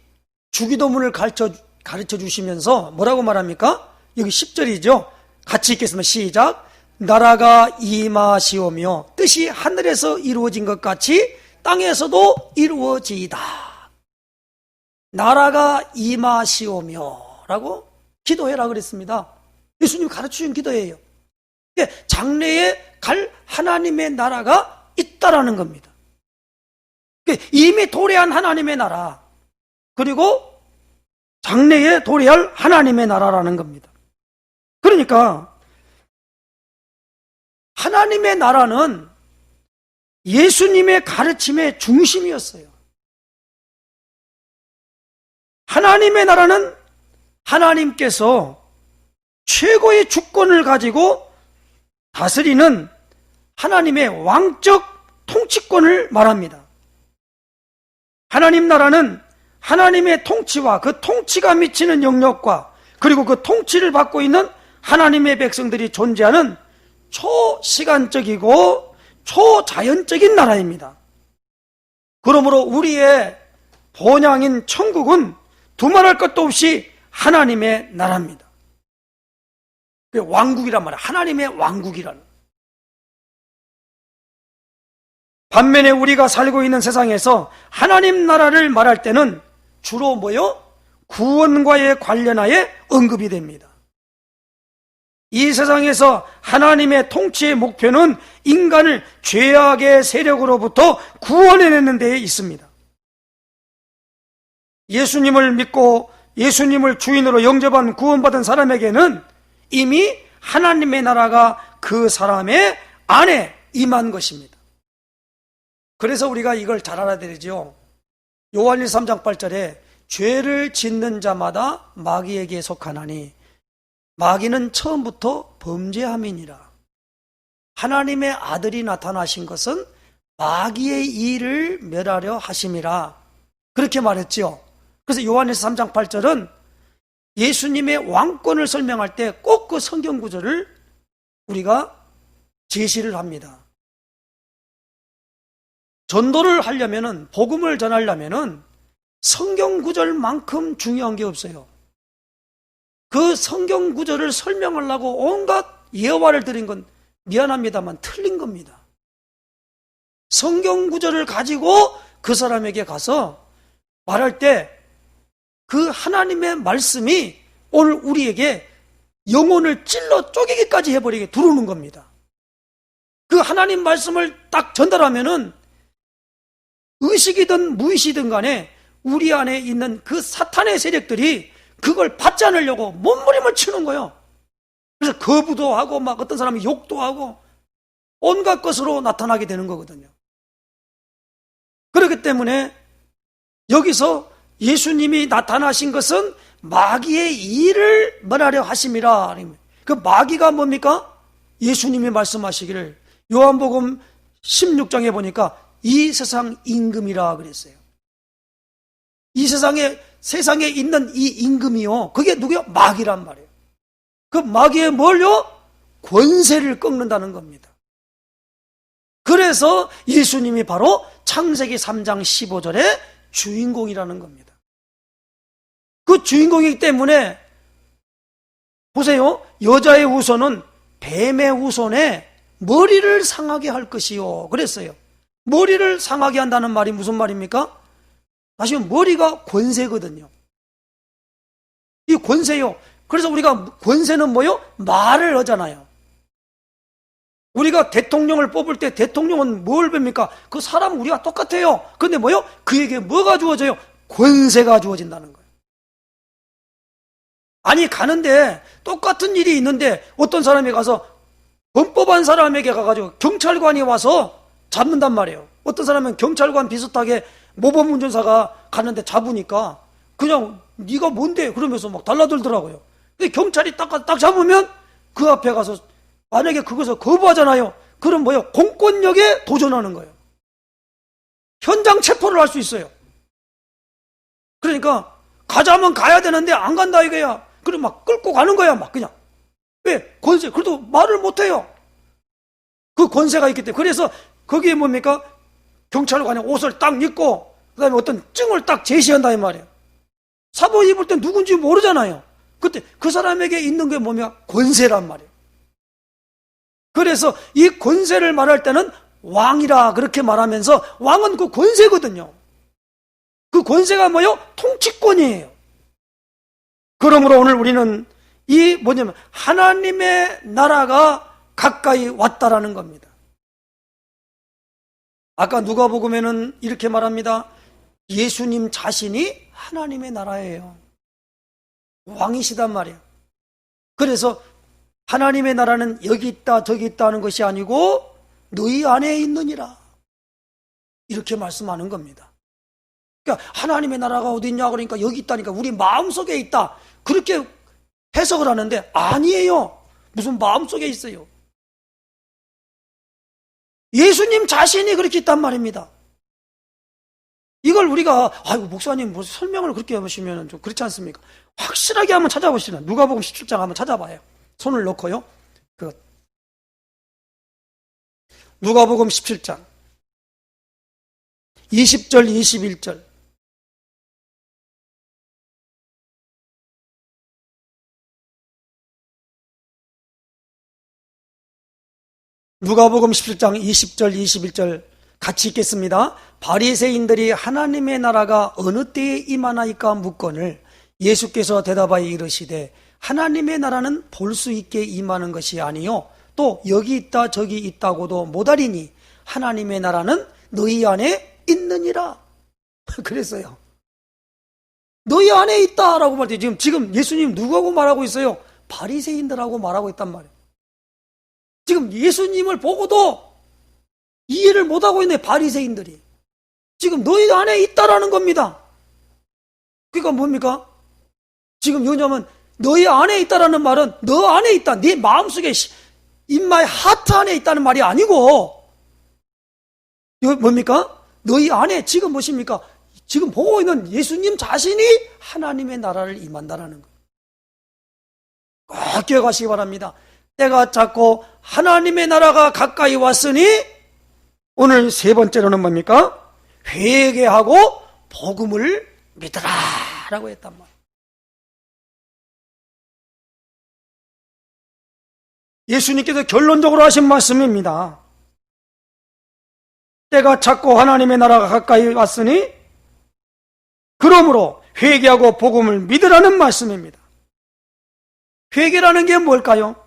주기도문을 가르쳐 주시면서 뭐라고 말합니까? 여기 10절이죠. 같이 읽겠습니다. 시작. 나라가 임하시오며 뜻이 하늘에서 이루어진 것 같이 땅에서도 이루어지이다. 나라가 임하시오며 라고 기도해라 그랬습니다. 예수님이 가르쳐준 기도예요. 장래에 갈 하나님의 나라가 있다라는 겁니다. 이미 도래한 하나님의 나라, 그리고 장래에 도래할 하나님의 나라라는 겁니다. 그러니까 하나님의 나라는 예수님의 가르침의 중심이었어요. 하나님의 나라는 하나님께서 최고의 주권을 가지고 다스리는 하나님의 왕적 통치권을 말합니다. 하나님 나라는 하나님의 통치와 그 통치가 미치는 영역과 그리고 그 통치를 받고 있는 하나님의 백성들이 존재하는 초시간적이고 초자연적인 나라입니다. 그러므로 우리의 본향인 천국은 두말할 것도 없이 하나님의 나라입니다. 왕국이란 말이에요. 하나님의 왕국이라는. 반면에 우리가 살고 있는 세상에서 하나님 나라를 말할 때는 주로 뭐요? 구원과에 관련하여 언급이 됩니다. 이 세상에서 하나님의 통치의 목표는 인간을 죄악의 세력으로부터 구원해내는 데에 있습니다. 예수님을 믿고 예수님을 주인으로 영접한 구원받은 사람에게는 이미 하나님의 나라가 그 사람의 안에 임한 것입니다. 그래서 우리가 이걸 잘 알아야 되죠. 요한일서 3장 8절에 죄를 짓는 자마다 마귀에게 속하나니 마귀는 처음부터 범죄함이니라. 하나님의 아들이 나타나신 것은 마귀의 일을 멸하려 하심이라. 그렇게 말했죠. 그래서 요한일서 3장 8절은 예수님의 왕권을 설명할 때 꼭 그 성경 구절을 우리가 제시를 합니다. 전도를 하려면은, 복음을 전하려면은 성경 구절만큼 중요한 게 없어요. 그 성경 구절을 설명하려고 온갖 예화를 드린 건 미안합니다만 틀린 겁니다. 성경 구절을 가지고 그 사람에게 가서 말할 때 그 하나님의 말씀이 오늘 우리에게 영혼을 찔러 쪼개기까지 해버리게 들어오는 겁니다. 그 하나님 말씀을 딱 전달하면은 의식이든 무의식이든 간에 우리 안에 있는 그 사탄의 세력들이 그걸 받지 않으려고 몸부림을 치는 거예요. 그래서 거부도 하고 막 어떤 사람이 욕도 하고 온갖 것으로 나타나게 되는 거거든요. 그렇기 때문에 여기서 예수님이 나타나신 것은 마귀의 일을 멸하려 하심이라. 그 마귀가 뭡니까? 예수님이 말씀하시기를 요한복음 16장에 보니까 이 세상 임금이라 그랬어요. 이 세상에 있는 이 임금이요, 그게 누구요? 마귀란 말이에요. 그 마귀의 뭘요? 권세를 꺾는다는 겁니다. 그래서 예수님이 바로 창세기 3장 15절의 주인공이라는 겁니다. 그 주인공이기 때문에 보세요. 여자의 후손은 뱀의 후손에 머리를 상하게 할 것이요 그랬어요. 머리를 상하게 한다는 말이 무슨 말입니까? 다시 머리가 권세거든요. 이 권세요. 그래서 우리가 권세는 뭐요? 말을 하잖아요. 우리가 대통령을 뽑을 때 대통령은 뭘 봅니까? 그 사람 우리가 똑같아요. 근데 뭐요? 그에게 뭐가 주어져요? 권세가 주어진다는 거예요. 아니, 가는데 똑같은 일이 있는데 어떤 사람이 가서 범법한 사람에게 가가지고 경찰관이 와서 잡는단 말이에요. 어떤 사람은 경찰관 비슷하게 모범운전사가 가는데 잡으니까 그냥 네가 뭔데? 그러면서 막 달라들더라고요. 근데 경찰이 딱 잡으면 그 앞에 가서 만약에 그것을 거부하잖아요. 그럼 뭐예요? 공권력에 도전하는 거예요. 현장 체포를 할 수 있어요. 그러니까 가자면 가야 되는데 안 간다 이거야. 그럼 막 끌고 가는 거야, 막 그냥. 왜? 권세. 그래도 말을 못 해요. 그 권세가 있기 때문에. 그래서 거기에 뭡니까? 경찰관이 옷을 딱 입고 그다음에 어떤 증을 딱 제시한다 이 말이에요. 사복 입을 때 누군지 모르잖아요. 그때 그 사람에게 있는 게 뭐냐? 권세란 말이에요. 그래서 이 권세를 말할 때는 왕이라 그렇게 말하면서 왕은 그 권세거든요. 그 권세가 뭐예요? 통치권이에요. 그러므로 오늘 우리는 이 뭐냐면 하나님의 나라가 가까이 왔다라는 겁니다. 아까 누가복음에는 이렇게 말합니다. 예수님 자신이 하나님의 나라예요. 왕이시단 말이에요. 그래서 하나님의 나라는 여기 있다 저기 있다 하는 것이 아니고 너희 안에 있느니라. 이렇게 말씀하는 겁니다. 그러니까 하나님의 나라가 어디 있냐 그러니까 여기 있다니까 우리 마음속에 있다. 그렇게 해석을 하는데 아니에요. 무슨 마음속에 있어요. 예수님 자신이 그렇게 있단 말입니다. 이걸 우리가 아이고 목사님 뭐 설명을 그렇게 해보시면 좀 그렇지 않습니까? 확실하게 한번 찾아보시면 누가복음 17장 한번 찾아봐요. 손을 놓고요. 누가복음 17장 20절 21절 누가복음 17장 20절 21절 같이 읽겠습니다. 바리새인들이 하나님의 나라가 어느 때에 임하나이까 묻거늘 예수께서 대답하여 이르시되 하나님의 나라는 볼 수 있게 임하는 것이 아니요 또 여기 있다 저기 있다고도 못하리니 하나님의 나라는 너희 안에 있느니라. 그랬어요. 너희 안에 있다라고 말해요. 지금 예수님 누구하고 말하고 있어요? 바리새인들하고 말하고 있단 말이에요. 지금 예수님을 보고도 이해를 못하고 있네, 바리새인들이. 지금 너희 안에 있다라는 겁니다. 그러니까 뭡니까? 지금 뭐냐면 너희 안에 있다라는 말은 너 안에 있다, 네 마음속에 인마의 하트 안에 있다는 말이 아니고 뭡니까? 너희 안에 지금 무엇입니까? 지금 보고 있는 예수님 자신이 하나님의 나라를 임한다라는 거예요. 꼭 기억하시기 바랍니다. 때가 찼고 하나님의 나라가 가까이 왔으니 오늘 세 번째로는 뭡니까? 회개하고 복음을 믿으라 라고 했단 말이에요. 예수님께서 결론적으로 하신 말씀입니다. 때가 찼고 하나님의 나라가 가까이 왔으니 그러므로 회개하고 복음을 믿으라는 말씀입니다. 회개라는 게 뭘까요?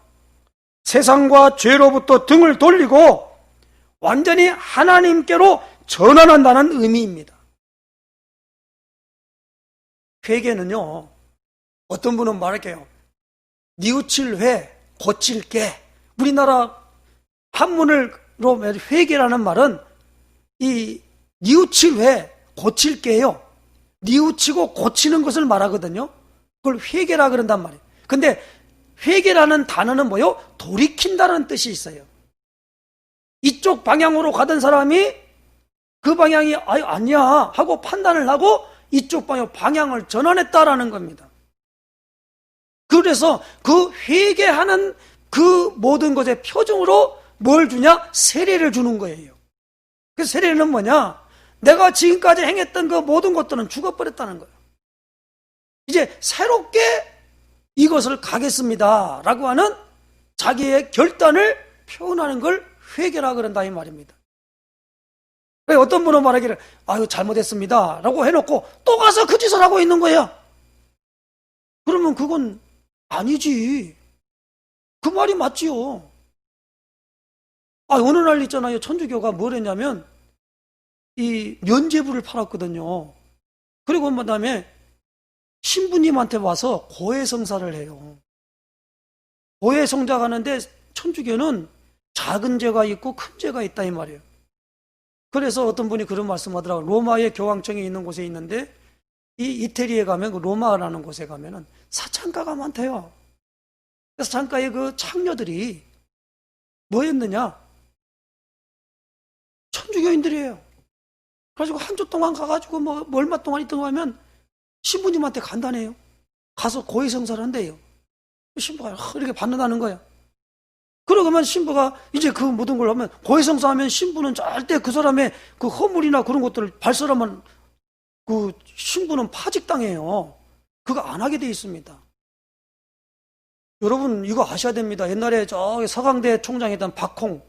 세상과 죄로부터 등을 돌리고 완전히 하나님께로 전환한다는 의미입니다. 회개는요, 어떤 분은 말할게요. 뉘우칠 회, 고칠 게. 우리나라 한문으로 회개라는 말은 이 뉘우칠 회, 고칠 게요. 뉘우치고 고치는 것을 말하거든요. 그걸 회개라 그런단 말이에요. 근데 회개라는 단어는 뭐요? 돌이킨다는 뜻이 있어요. 이쪽 방향으로 가던 사람이 그 방향이 아니야 하고 판단을 하고 이쪽 방향을 전환했다라는 겁니다. 그래서 그 회개하는 그 모든 것의 표정으로 뭘 주냐? 세례를 주는 거예요. 그 세례는 뭐냐? 내가 지금까지 행했던 그 모든 것들은 죽어버렸다는 거예요. 이제 새롭게 이것을 가겠습니다 라고 하는 자기의 결단을 표현하는 걸 회개라 그런다 이 말입니다. 어떤 분은 말하기를 아유 잘못했습니다 라고 해놓고 또 가서 그 짓을 하고 있는 거야. 그러면 그건 아니지. 그 말이 맞지요. 어느 날 있잖아요. 천주교가 뭘 했냐면 이 면죄부를 팔았거든요. 그리고 그 다음에 신부님한테 와서 고해성사를 해요. 고해성사가 하는데 천주교는 작은 죄가 있고 큰 죄가 있다 이 말이에요. 그래서 어떤 분이 그런 말씀하더라고요. 로마의 교황청이 있는 곳에 있는데 이 이태리에 가면 그 로마라는 곳에 가면은 사창가가 많대요. 그래서 창가에 그 창녀들이 뭐였느냐? 천주교인들이에요. 그래가지고 한 주 동안 가가지고 뭐 얼마 동안 있던 거 하면 신부님한테 간다네요. 가서 고해성사를 한대요. 신부가 이렇게 받는다는 거야. 그러면 신부가 이제 그 모든 걸 하면 고해성사하면 신부는 절대 그 사람의 그 허물이나 그런 것들을 발설하면 그 신부는 파직당해요. 그거 안 하게 돼 있습니다. 여러분 이거 아셔야 됩니다. 옛날에 저기 서강대 총장이었던 박홍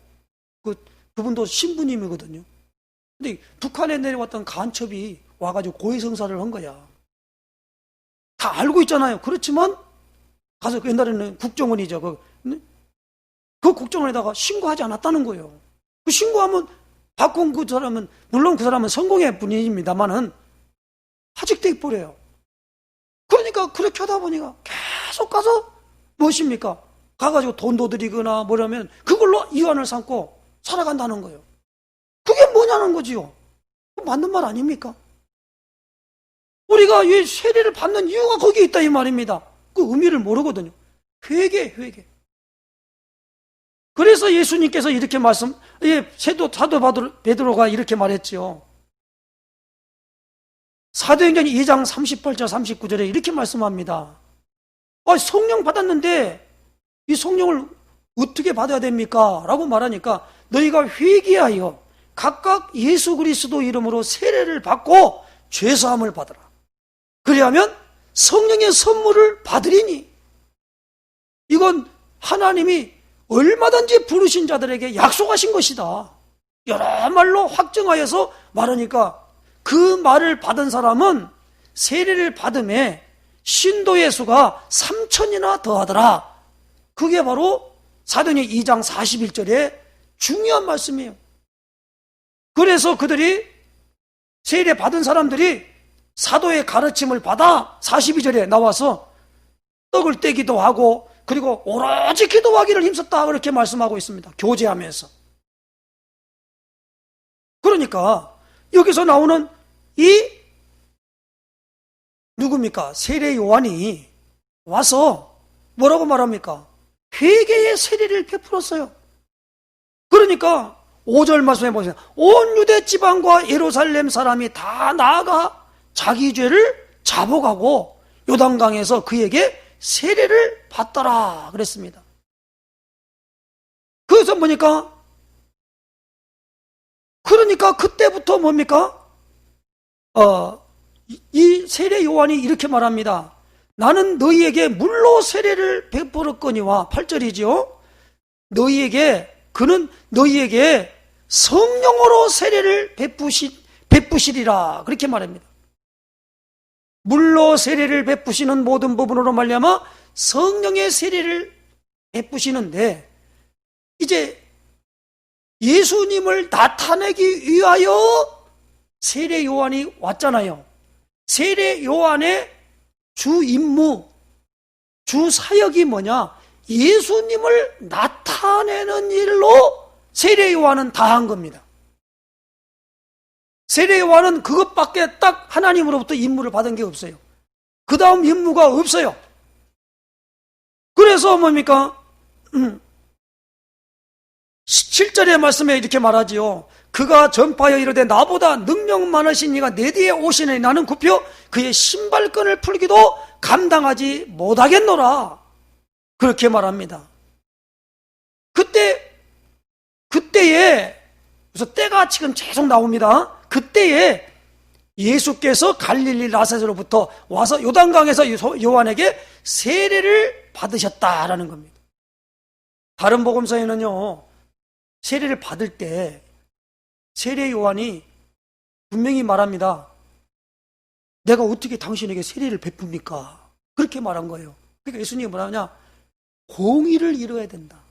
그분도 신부님이거든요. 근데 북한에 내려왔던 간첩이 와가지고 고해성사를 한 거야. 다 알고 있잖아요. 그렇지만 가서 옛날에는 국정원이죠. 그 국정원에다가 신고하지 않았다는 거예요. 그 신고하면 박홍 그 사람은 물론 그 사람은 성공의 분입니다만은 하직돼 버려요. 그러니까 그렇게 하다 보니까 계속 가서 무엇입니까? 가가지고 돈도 드리거나 뭐라면 그걸로 이완을 삼고 살아간다는 거예요. 그게 뭐냐는 거지요. 맞는 말 아닙니까? 우리가 이 세례를 받는 이유가 거기에 있다 이 말입니다. 그 의미를 모르거든요. 회개. 그래서 예수님께서 이렇게 사도 베드로가 이렇게 말했지요. 사도행전 2장 38절 39절에 이렇게 말씀합니다. 성령 받았는데 이 성령을 어떻게 받아야 됩니까? 라고 말하니까 너희가 회개하여 각각 예수 그리스도 이름으로 세례를 받고 죄사함을 받으라. 그리하면 성령의 선물을 받으리니, 이건 하나님이 얼마든지 부르신 자들에게 약속하신 것이다. 여러 말로 확증하여서 말하니까 그 말을 받은 사람은 세례를 받음에 신도의 수가 3,000이나 더하더라. 그게 바로 사도행전 2장 41절의 중요한 말씀이에요. 그래서 그들이 세례 받은 사람들이 사도의 가르침을 받아 42절에 나와서 떡을 떼기도 하고 그리고 오로지 기도하기를 힘썼다 그렇게 말씀하고 있습니다. 교제하면서. 그러니까 여기서 나오는 이 누굽니까? 세례 요한이 와서 뭐라고 말합니까? 회개의 세례를 베풀었어요. 그러니까 5절 말씀해 보세요. 온 유대 지방과 예루살렘 사람이 다 나아가 자기 죄를 자복하고 요단강에서 그에게 세례를 받더라 그랬습니다. 그래서 보니까 그러니까 그때부터 뭡니까? 이 세례 요한이 이렇게 말합니다. 나는 너희에게 물로 세례를 베풀었거니와 8절이지요. 그는 너희에게 성령으로 세례를 베푸시리라 그렇게 말합니다. 물로 세례를 베푸시는 모든 부분으로 말미암아 성령의 세례를 베푸시는데, 이제 예수님을 나타내기 위하여 세례 요한이 왔잖아요. 세례 요한의 주 임무, 주 사역이 뭐냐? 예수님을 나타내는 일로 세례 요한은 다 한 겁니다. 세례 요한은 그것밖에 딱 하나님으로부터 임무를 받은 게 없어요. 그 다음 임무가 없어요. 그래서 뭡니까? 17절의 말씀에 이렇게 말하지요. 그가 전파하여 이르되 나보다 능력 많으신 이가 내 뒤에 오시니 나는 굽혀 그의 신발끈을 풀기도 감당하지 못하겠노라. 그렇게 말합니다. 그때에 그래서 때가 지금 계속 나옵니다. 그때에 예수께서 갈릴리 나사렛으로부터 와서 요단강에서 요한에게 세례를 받으셨다라는 겁니다. 다른 복음서에는요, 세례를 받을 때 세례 요한이 분명히 말합니다. 내가 어떻게 당신에게 세례를 베풉니까? 그렇게 말한 거예요. 그러니까 예수님이 뭐라냐? 공의를 이루어야 된다.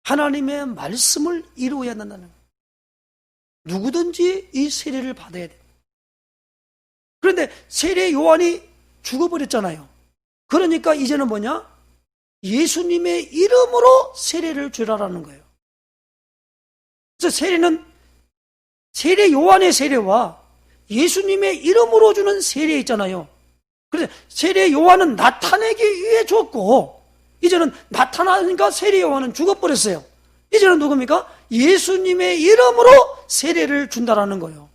하나님의 말씀을 이루어야 된다는 거예요. 누구든지 이 세례를 받아야 된다. 그런데 세례 요한이 죽어버렸잖아요. 그러니까 이제는 뭐냐? 예수님의 이름으로 세례를 주라라는 거예요. 그래서 세례 요한의 세례와 예수님의 이름으로 주는 세례 있잖아요. 그래서 세례 요한은 나타내기 위해 줬고, 이제는 나타나니까 세례 요한은 죽어버렸어요. 이제는 누굽니까? 예수님의 이름으로 세례를 준다라는 거예요.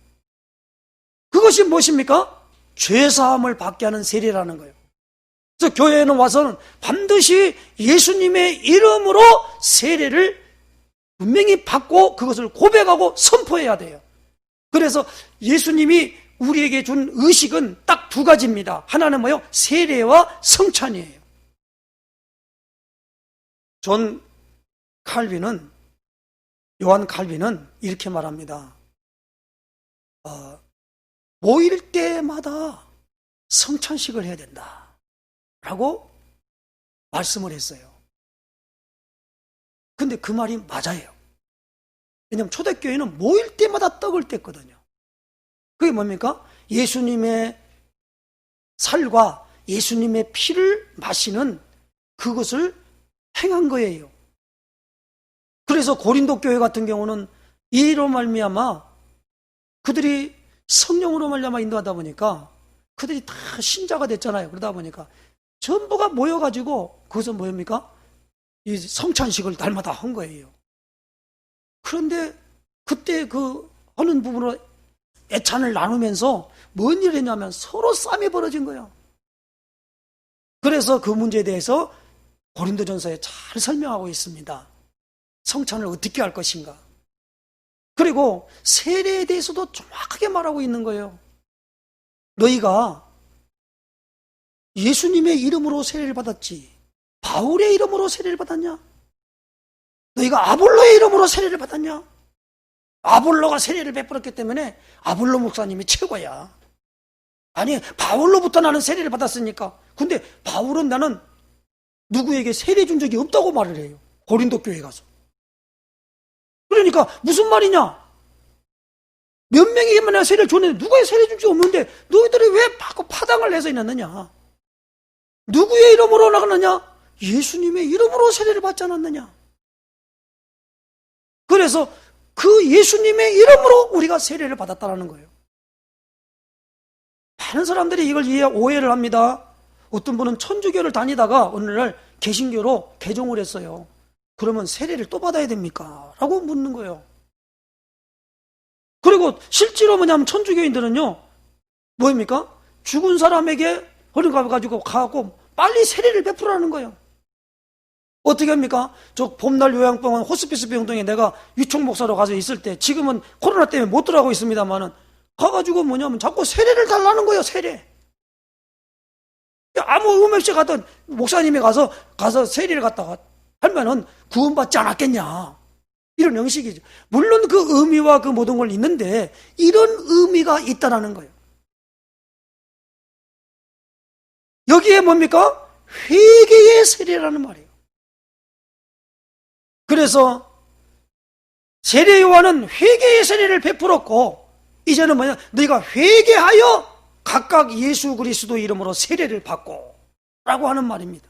그것이 무엇입니까? 죄사함을 받게 하는 세례라는 거예요. 그래서 교회에는 와서는 반드시 예수님의 이름으로 세례를 분명히 받고 그것을 고백하고 선포해야 돼요. 그래서 예수님이 우리에게 준 의식은 딱 두 가지입니다. 하나는 뭐요? 세례와 성찬이에요. 요한 칼빈은 이렇게 말합니다. 모일 때마다 성찬식을 해야 된다 라고 말씀을 했어요. 근데 그 말이 맞아요. 왜냐하면 초대교회는 모일 때마다 떡을 뗐거든요. 그게 뭡니까? 예수님의 살과 예수님의 피를 마시는 그것을 행한 거예요. 그래서 고린도 교회 같은 경우는 이로 말미암아 그들이 성령으로 말미암아 인도하다 보니까 그들이 다 신자가 됐잖아요. 그러다 보니까 전부가 모여가지고 그것은 뭐입니까? 이 성찬식을 날마다 한 거예요. 그런데 그때 그 하는 부분으로 애찬을 나누면서 뭔 일을 했냐면 서로 싸움이 벌어진 거예요. 그래서 그 문제에 대해서 고린도전서에 잘 설명하고 있습니다. 성찬을 어떻게 할 것인가. 그리고 세례에 대해서도 정확하게 말하고 있는 거예요. 너희가 예수님의 이름으로 세례를 받았지 바울의 이름으로 세례를 받았냐? 너희가 아볼로의 이름으로 세례를 받았냐? 아볼로가 세례를 베풀었기 때문에 아볼로 목사님이 최고야. 아니, 바울로부터 나는 세례를 받았으니까. 근데 바울은 나는 누구에게 세례 준 적이 없다고 말을 해요. 고린도 교회 가서. 그러니까 무슨 말이냐? 몇 명에게만 내가 세례를 줬는데 누구의 세례 준 적이 없는데 너희들이 왜 파당을 해서 있느냐? 누구의 이름으로 나가느냐? 예수님의 이름으로 세례를 받지 않았느냐? 그래서 그 예수님의 이름으로 우리가 세례를 받았다는 거예요. 많은 사람들이 이걸 오해를 합니다. 어떤 분은 천주교를 다니다가 어느 날 개신교로 개종을 했어요. 그러면 세례를 또 받아야 됩니까? 라고 묻는 거예요. 그리고 실제로 뭐냐면 천주교인들은요, 뭐입니까? 죽은 사람에게 허리가 가지고 가고 빨리 세례를 베풀라는 거예요. 어떻게 합니까? 저 봄날 요양병원 호스피스 병동에 내가 유총 목사로 가서 있을 때, 지금은 코로나 때문에 못 들어가고 있습니다만은, 가가지고 뭐냐면 자꾸 세례를 달라는 거예요, 세례. 아무 의미 없이 가던 목사님이 가서 세례를 갖다가 하면은 구원받지 않았겠냐. 이런 형식이죠. 물론 그 의미와 그 모든 걸 있는데, 이런 의미가 있다라는 거예요. 여기에 뭡니까? 회개의 세례라는 말이에요. 그래서 세례 요한은 회개의 세례를 베풀었고, 이제는 뭐냐? 너희가 회개하여 각각 예수 그리스도 이름으로 세례를 받고 라고 하는 말입니다.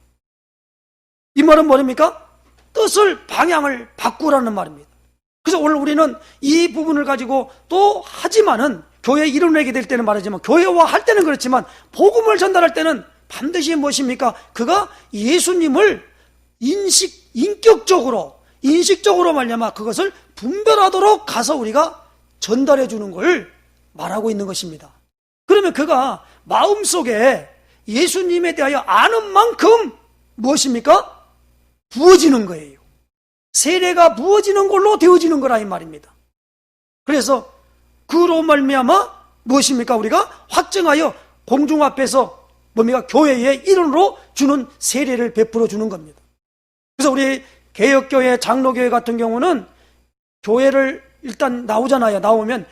이 말은 뭐입니까? 뜻을, 방향을 바꾸라는 말입니다. 그래서 오늘 우리는 이 부분을 가지고 또 하지만은, 교회 이뤄내게 될 때는 말하지만, 교회와 할 때는 그렇지만 복음을 전달할 때는 반드시 무엇입니까? 그가 예수님을 인식적으로 말미암아 그것을 분별하도록 가서 우리가 전달해 주는 걸 말하고 있는 것입니다. 그러면 그가 마음속에 예수님에 대하여 아는 만큼 무엇입니까? 부어지는 거예요. 세례가 부어지는 걸로 되어지는 거라 이 말입니다. 그래서 그로 말미암아 무엇입니까? 우리가 확증하여 공중 앞에서 뭡니까? 교회의 일원으로 주는 세례를 베풀어 주는 겁니다. 그래서 우리 개혁교회, 장로교회 같은 경우는 교회를 일단 나오잖아요. 나오면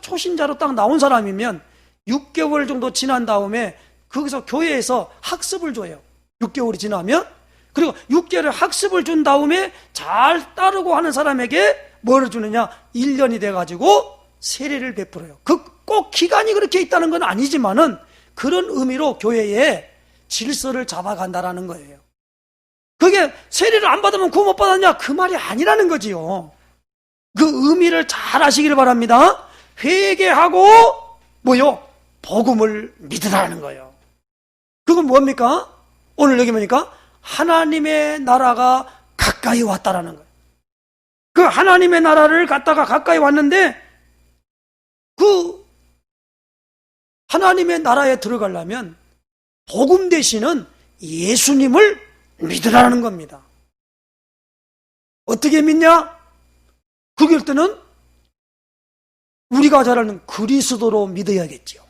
초신자로 딱 나온 사람이면 6개월 정도 지난 다음에 거기서 교회에서 학습을 줘요. 6개월이 지나면. 그리고 6개월 학습을 준 다음에 잘 따르고 하는 사람에게 뭐를 주느냐? 1년이 돼가지고 세례를 베풀어요. 꼭 기간이 그렇게 있다는 건 아니지만은 그런 의미로 교회에 질서를 잡아간다라는 거예요. 그게 세례를 안 받으면 구원 못 받았냐? 그 말이 아니라는 거지요. 그 의미를 잘 아시기를 바랍니다. 회개하고 뭐요? 복음을 믿으라는 거예요. 그건 뭡니까? 오늘 여기 보니까 하나님의 나라가 가까이 왔다라는 거예요. 그 하나님의 나라를 갖다가 가까이 왔는데, 그 하나님의 나라에 들어가려면 복음 대신은 예수님을 믿으라는 겁니다. 어떻게 믿냐? 그럴 때는 우리가 잘 아는 그리스도로 믿어야겠죠.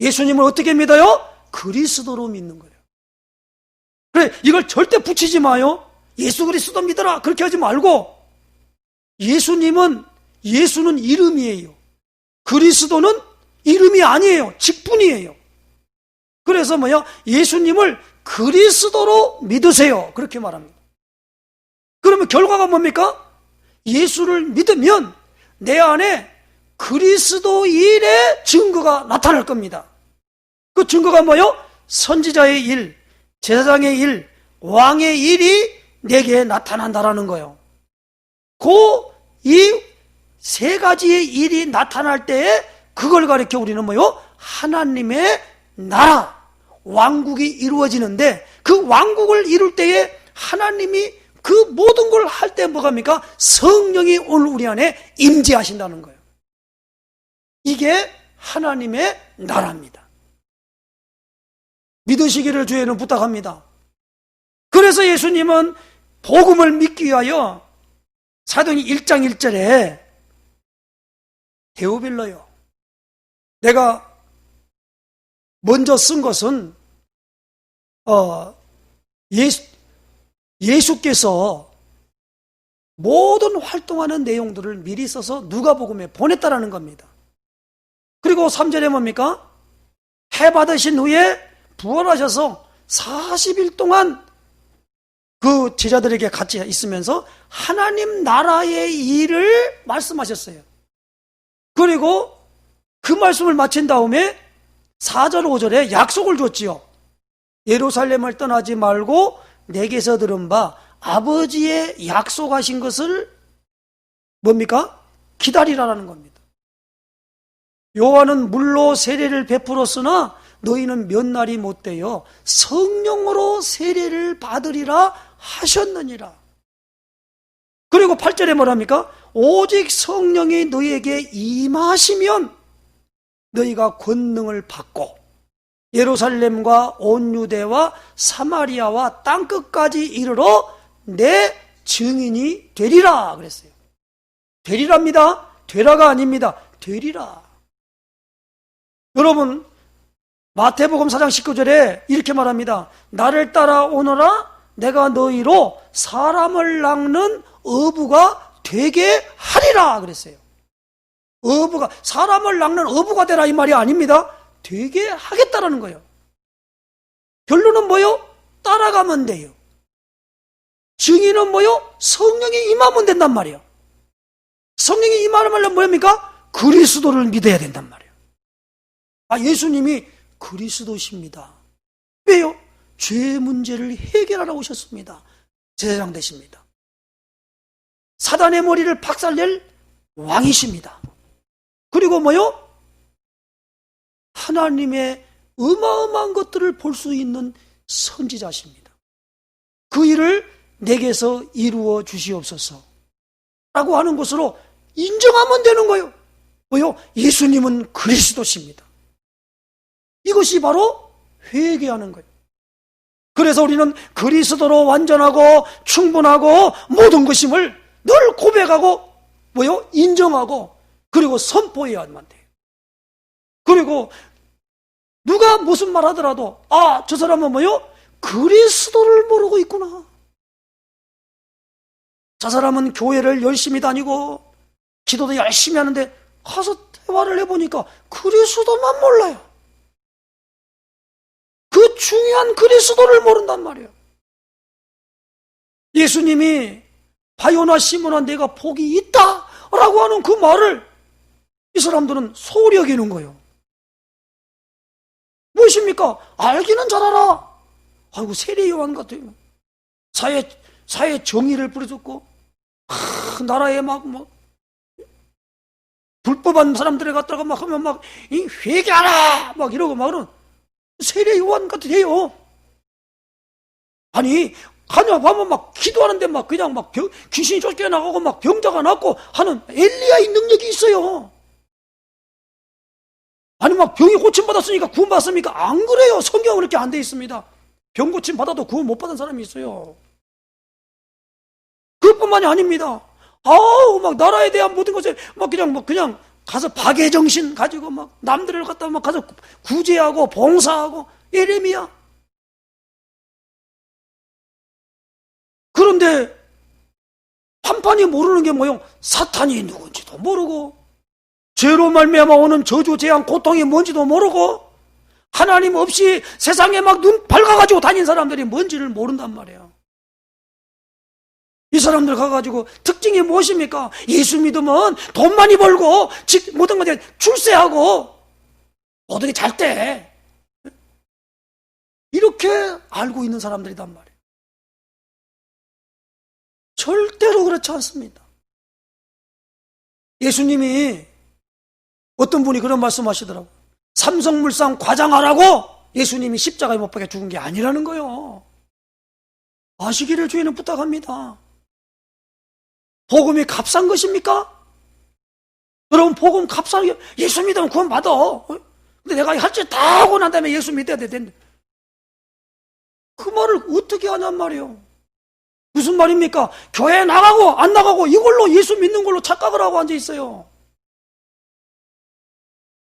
예수님을 어떻게 믿어요? 그리스도로 믿는 거예요. 그래, 이걸 절대 붙이지 마요. 예수 그리스도 믿어라. 그렇게 하지 말고, 예수는 이름이에요. 그리스도는 이름이 아니에요. 직분이에요. 그래서 예수님을 그리스도로 믿으세요. 그렇게 말합니다. 그러면 결과가 뭡니까? 예수를 믿으면 내 안에 그리스도인의 증거가 나타날 겁니다. 그 증거가 뭐요? 선지자의 일, 제사장의 일, 왕의 일이 내게 나타난다라는 거예요. 이 세 가지의 일이 나타날 때에 그걸 가리켜 우리는 뭐요? 하나님의 나라, 왕국이 이루어지는데 그 왕국을 이룰 때에 하나님이 그 모든 걸 할 때 뭐갑니까? 성령이 오늘 우리 안에 임재하신다는 거예요. 이게 하나님의 나라입니다. 믿으시기를 주에는 부탁합니다. 그래서 예수님은 복음을 믿기 위하여 사도행전 1장 1절에 데오빌러요. 내가 먼저 쓴 것은 예수께서 모든 활동하는 내용들을 미리 써서 누가복음에 보냈다라는 겁니다. 그리고 3절에 뭡니까? 해 받으신 후에 부활하셔서 40일 동안 그 제자들에게 같이 있으면서 하나님 나라의 일을 말씀하셨어요. 그리고 그 말씀을 마친 다음에 4절 5절에 약속을 줬지요. 예루살렘을 떠나지 말고 내게서 들은 바 아버지의 약속하신 것을 뭡니까? 기다리라라는 겁니다. 요한은 물로 세례를 베풀었으나 너희는 몇 날이 못되어 성령으로 세례를 받으리라 하셨느니라. 그리고 8절에 뭐랍니까? 오직 성령이 너희에게 임하시면 너희가 권능을 받고 예루살렘과 온 유대와 사마리아와 땅끝까지 이르러 내 증인이 되리라 그랬어요. 되리랍니다. 되라가 아닙니다. 되리라. 여러분 마태복음 4장 19절에 이렇게 말합니다. 나를 따라오너라 내가 너희로 사람을 낚는 어부가 되게 하리라 그랬어요. 어부가, 사람을 낚는 어부가 되라 이 말이 아닙니다. 되게 하겠다라는 거예요. 결론은 뭐요? 따라가면 돼요. 증인은 뭐요? 성령이 임하면 된단 말이에요. 성령이 임하면 뭐입니까? 그리스도를 믿어야 된단 말이에요. 예수님이 그리스도십니다. 왜요? 죄의 문제를 해결하러 오셨습니다. 제사장 되십니다. 사단의 머리를 박살낼 왕이십니다. 그리고 뭐요? 하나님의 어마어마한 것들을 볼 수 있는 선지자십니다. 그 일을 내게서 이루어 주시옵소서 라고 하는 것으로 인정하면 되는 거예요. 뭐요? 예수님은 그리스도십니다. 이것이 바로 회개하는 거예요. 그래서 우리는 그리스도로 완전하고 충분하고 모든 것임을 늘 고백하고 뭐요? 인정하고 그리고 선포해야만 돼요. 그리고 누가 무슨 말 하더라도 저 사람은 뭐요? 그리스도를 모르고 있구나. 저 사람은 교회를 열심히 다니고 기도도 열심히 하는데 가서 대화를 해보니까 그리스도만 몰라요. 그 중요한 그리스도를 모른단 말이에요. 예수님이 바요나 시몬아 내가 복이 있다 라고 하는 그 말을 이 사람들은 소홀히 여기는 거예요. 무엇입니까? 알기는 잘 알아. 아이고 세례 요한 같아요. 사회 정의를 부려줬고 나라에 막 불법한 사람들에 갖다가 막 하면 막 회개하라 막 이러고 막 그런 세례 요한 같아요. 아니 가냐 가면 막 기도하는데 막 그냥 막 귀신이 쫓겨나가고 막 병자가 낫고 하는 엘리야의 능력이 있어요. 아니 막 병이 고침받았으니까 구원받았습니까? 안 그래요. 성경은 그렇게 안 돼 있습니다. 병 고침 받아도 구원 못 받은 사람이 있어요. 그것뿐만이 아닙니다. 막 나라에 대한 모든 것에 막 그냥 가서 박애 정신 가지고 막 남들을 갖다 막 가서 구제하고 봉사하고 예레미야. 그런데 판판이 모르는 게 뭐요? 사탄이 누군지도 모르고 죄로 말미암아 오는 저주, 재앙, 고통이 뭔지도 모르고 하나님 없이 세상에 막 눈 밝아가지고 다닌 사람들이 뭔지를 모른단 말이에요. 이 사람들 가가지고 특징이 무엇입니까? 예수 믿으면 돈 많이 벌고 모든 것에 출세하고 모든 게 잘 돼. 이렇게 알고 있는 사람들이란 말이에요. 절대로 그렇지 않습니다. 예수님이 어떤 분이 그런 말씀하시더라고요. 삼성물산 과장하라고 예수님이 십자가에 못 박혀 죽은 게 아니라는 거예요. 아시기를 주의는 부탁합니다. 복음이 값싼 것입니까? 여러분, 복음 값싼 게 예수 믿으면 구원 받아. 근데 내가 할 짓 다 하고 난 다음에 예수 믿어야 되는데 그 말을 어떻게 하냔 말이에요. 무슨 말입니까? 교회 나가고 안 나가고 이걸로 예수 믿는 걸로 착각을 하고 앉아 있어요.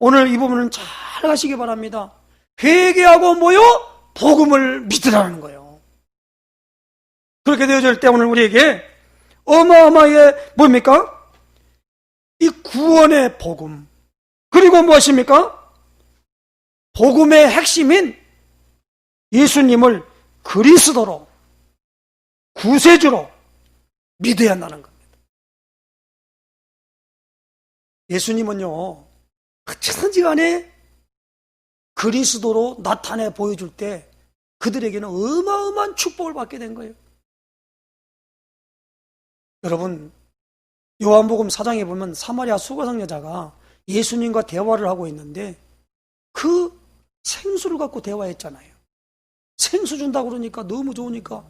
오늘 이 부분은 잘 가시기 바랍니다. 회개하고 뭐요? 복음을 믿으라는 거예요. 그렇게 되어질 때 오늘 우리에게 어마어마하게 뭡니까? 이 구원의 복음, 그리고 무엇입니까? 복음의 핵심인 예수님을 그리스도로, 구세주로 믿어야 한다는 겁니다. 예수님은요, 어찌든지 간에 그리스도로 나타내 보여줄 때 그들에게는 어마어마한 축복을 받게 된 거예요. 여러분, 요한복음 4장에 보면 사마리아 수가성 여자가 예수님과 대화를 하고 있는데 그 생수를 갖고 대화했잖아요. 생수 준다고 그러니까 너무 좋으니까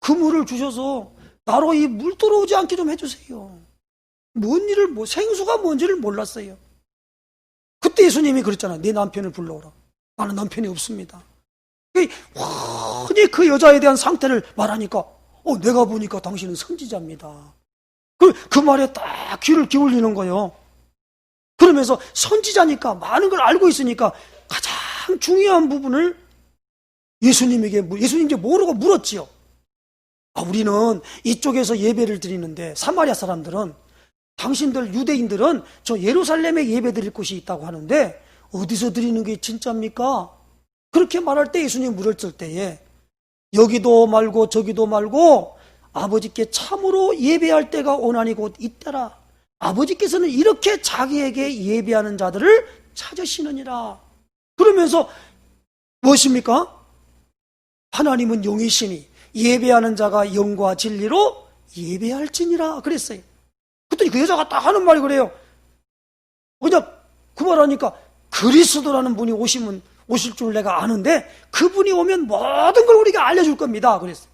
그 물을 주셔서 나로 이 물 들어오지 않게 좀 해주세요. 생수가 뭔지를 몰랐어요. 그때 예수님이 그랬잖아요. 내 남편을 불러오라. 나는 남편이 없습니다. 흔히 그 여자에 대한 상태를 말하니까 내가 보니까 당신은 선지자입니다. 그 말에 딱 귀를 기울이는 거예요. 그러면서 선지자니까 많은 걸 알고 있으니까 가장 중요한 부분을 예수님 이제 모르고 물었지요. 우리는 이쪽에서 예배를 드리는데 사마리아 사람들은 당신들 유대인들은 저 예루살렘에 예배 드릴 곳이 있다고 하는데 어디서 드리는 게 진짜입니까? 그렇게 말할 때 예수님 물었을 때에 여기도 말고 저기도 말고 아버지께 참으로 예배할 때가 오나니 곧 이때라. 아버지께서는 이렇게 자기에게 예배하는 자들을 찾으시느니라. 그러면서 무엇입니까? 하나님은 영이시니 예배하는 자가 영과 진리로 예배할지니라 그랬어요. 그랬더니 그 여자가 딱 하는 말이 그래요. 그냥 그 말하니까 그리스도라는 분이 오실 줄 내가 아는데 그분이 오면 모든 걸 우리가 알려줄 겁니다. 그랬어요.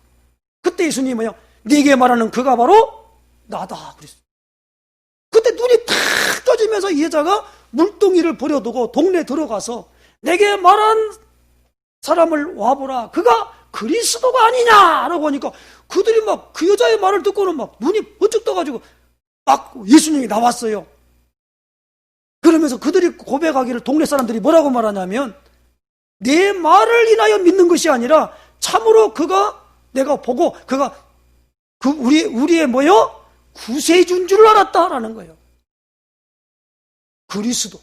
그때 예수님은요, 네게 말하는 그가 바로 나다. 그랬어요. 그때 눈이 탁 떠지면서 이 여자가 물동이를 버려두고 동네 들어가서 내게 말한 사람을 와보라. 그가 그리스도가 아니냐라고 하니까 그들이 막 그 여자의 말을 듣고는 막 눈이 번쩍 떠가지고 막 예수님이 나왔어요. 그러면서 그들이 고백하기를 동네 사람들이 뭐라고 말하냐면 내 말을 인하여 믿는 것이 아니라 참으로 내가 보고 그가 우리의 뭐요? 구세주인 줄 알았다라는 거예요. 그리스도.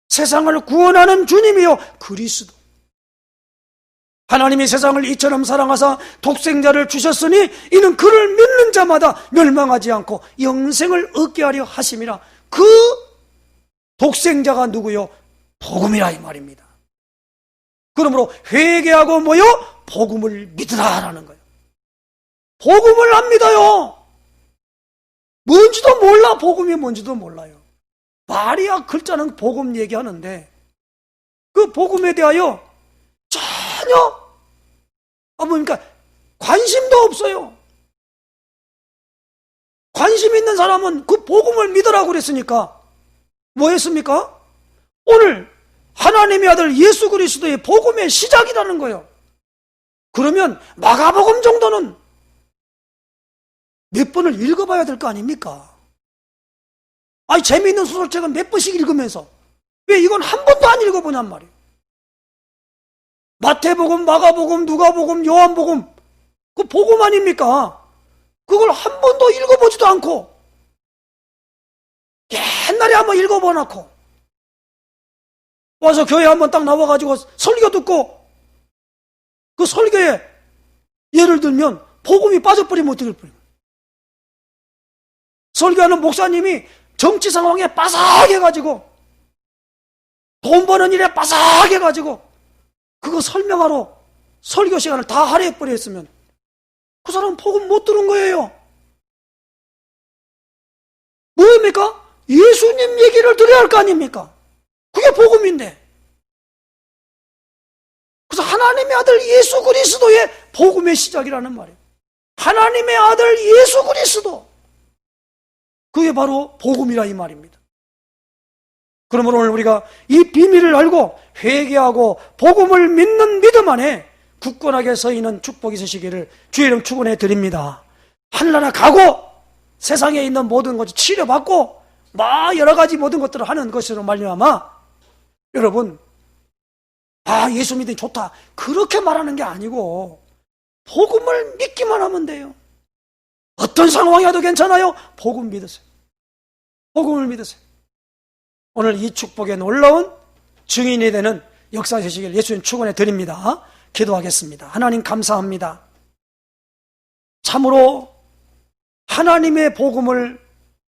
세상을 구원하는 주님이요. 그리스도. 하나님이 세상을 이처럼 사랑하사 독생자를 주셨으니 이는 그를 믿는 자마다 멸망하지 않고 영생을 얻게 하려 하심이라. 그 독생자가 누구요? 복음이라 이 말입니다. 그러므로 회개하고 뭐요? 복음을 믿으라라는 거예요. 복음을 안 믿어요. 뭔지도 몰라. 복음이 뭔지도 몰라요. 마리아 글자는 복음 얘기하는데 그 복음에 대하여 전혀 그러니까 관심도 없어요. 관심 있는 사람은 그 복음을 믿으라고 그랬으니까 뭐 했습니까? 오늘 하나님의 아들 예수 그리스도의 복음의 시작이라는 거예요. 그러면 마가복음 정도는 몇 번을 읽어봐야 될 거 아닙니까? 재미있는 소설책은 몇 번씩 읽으면서 왜 이건 한 번도 안 읽어보냔 말이에요. 마태복음, 마가복음, 누가복음, 요한복음 그 복음 아닙니까? 그걸 한 번도 읽어보지도 않고 옛날에 한번 읽어봐놓고 와서 교회 한번 딱 나와가지고 설교 듣고 그 설교에 예를 들면 복음이 빠져버리면 어떻게 될 거예요? 설교하는 목사님이 정치 상황에 빠삭해가지고 돈 버는 일에 빠삭해가지고 그거 설명하러 설교 시간을 다 할애해버렸으면 그 사람은 복음 못 들은 거예요. 뭐입니까? 예수님 얘기를 들어야 할 거 아닙니까? 그게 복음인데. 그래서 하나님의 아들 예수 그리스도의 복음의 시작이라는 말이에요. 하나님의 아들 예수 그리스도. 그게 바로 복음이라 이 말입니다. 그러므로 오늘 우리가 이 비밀을 알고 회개하고 복음을 믿는 믿음 안에 굳건하게 서 있는 축복이 있으시기를 주의 이름 축원해 드립니다. 하늘나라 가고 세상에 있는 모든 것을 치료받고 여러 가지 모든 것들을 하는 것으로 말미암아 여러분 예수 믿으니 좋다 그렇게 말하는 게 아니고 복음을 믿기만 하면 돼요. 어떤 상황이 와도 괜찮아요. 복음 믿으세요. 복음을 믿으세요. 오늘 이 축복에 놀라운 증인이 되는 역사 되시길 예수님 축원해 드립니다. 기도하겠습니다. 하나님 감사합니다. 참으로 하나님의 복음을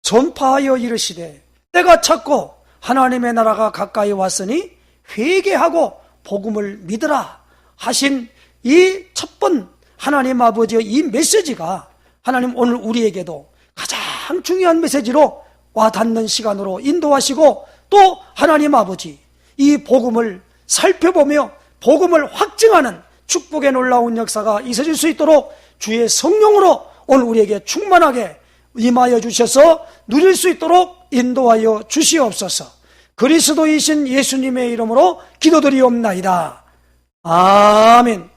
전파하여 이르시되 때가 찼고 하나님의 나라가 가까이 왔으니 회개하고 복음을 믿으라 하신 이 첫 번 하나님 아버지의 이 메시지가 하나님 오늘 우리에게도 가장 중요한 메시지로 와닿는 시간으로 인도하시고 또 하나님 아버지 이 복음을 살펴보며 복음을 확증하는 축복의 놀라운 역사가 있어질 수 있도록 주의 성령으로 오늘 우리에게 충만하게 임하여 주셔서 누릴 수 있도록 인도하여 주시옵소서. 그리스도이신 예수님의 이름으로 기도드리옵나이다. 아멘.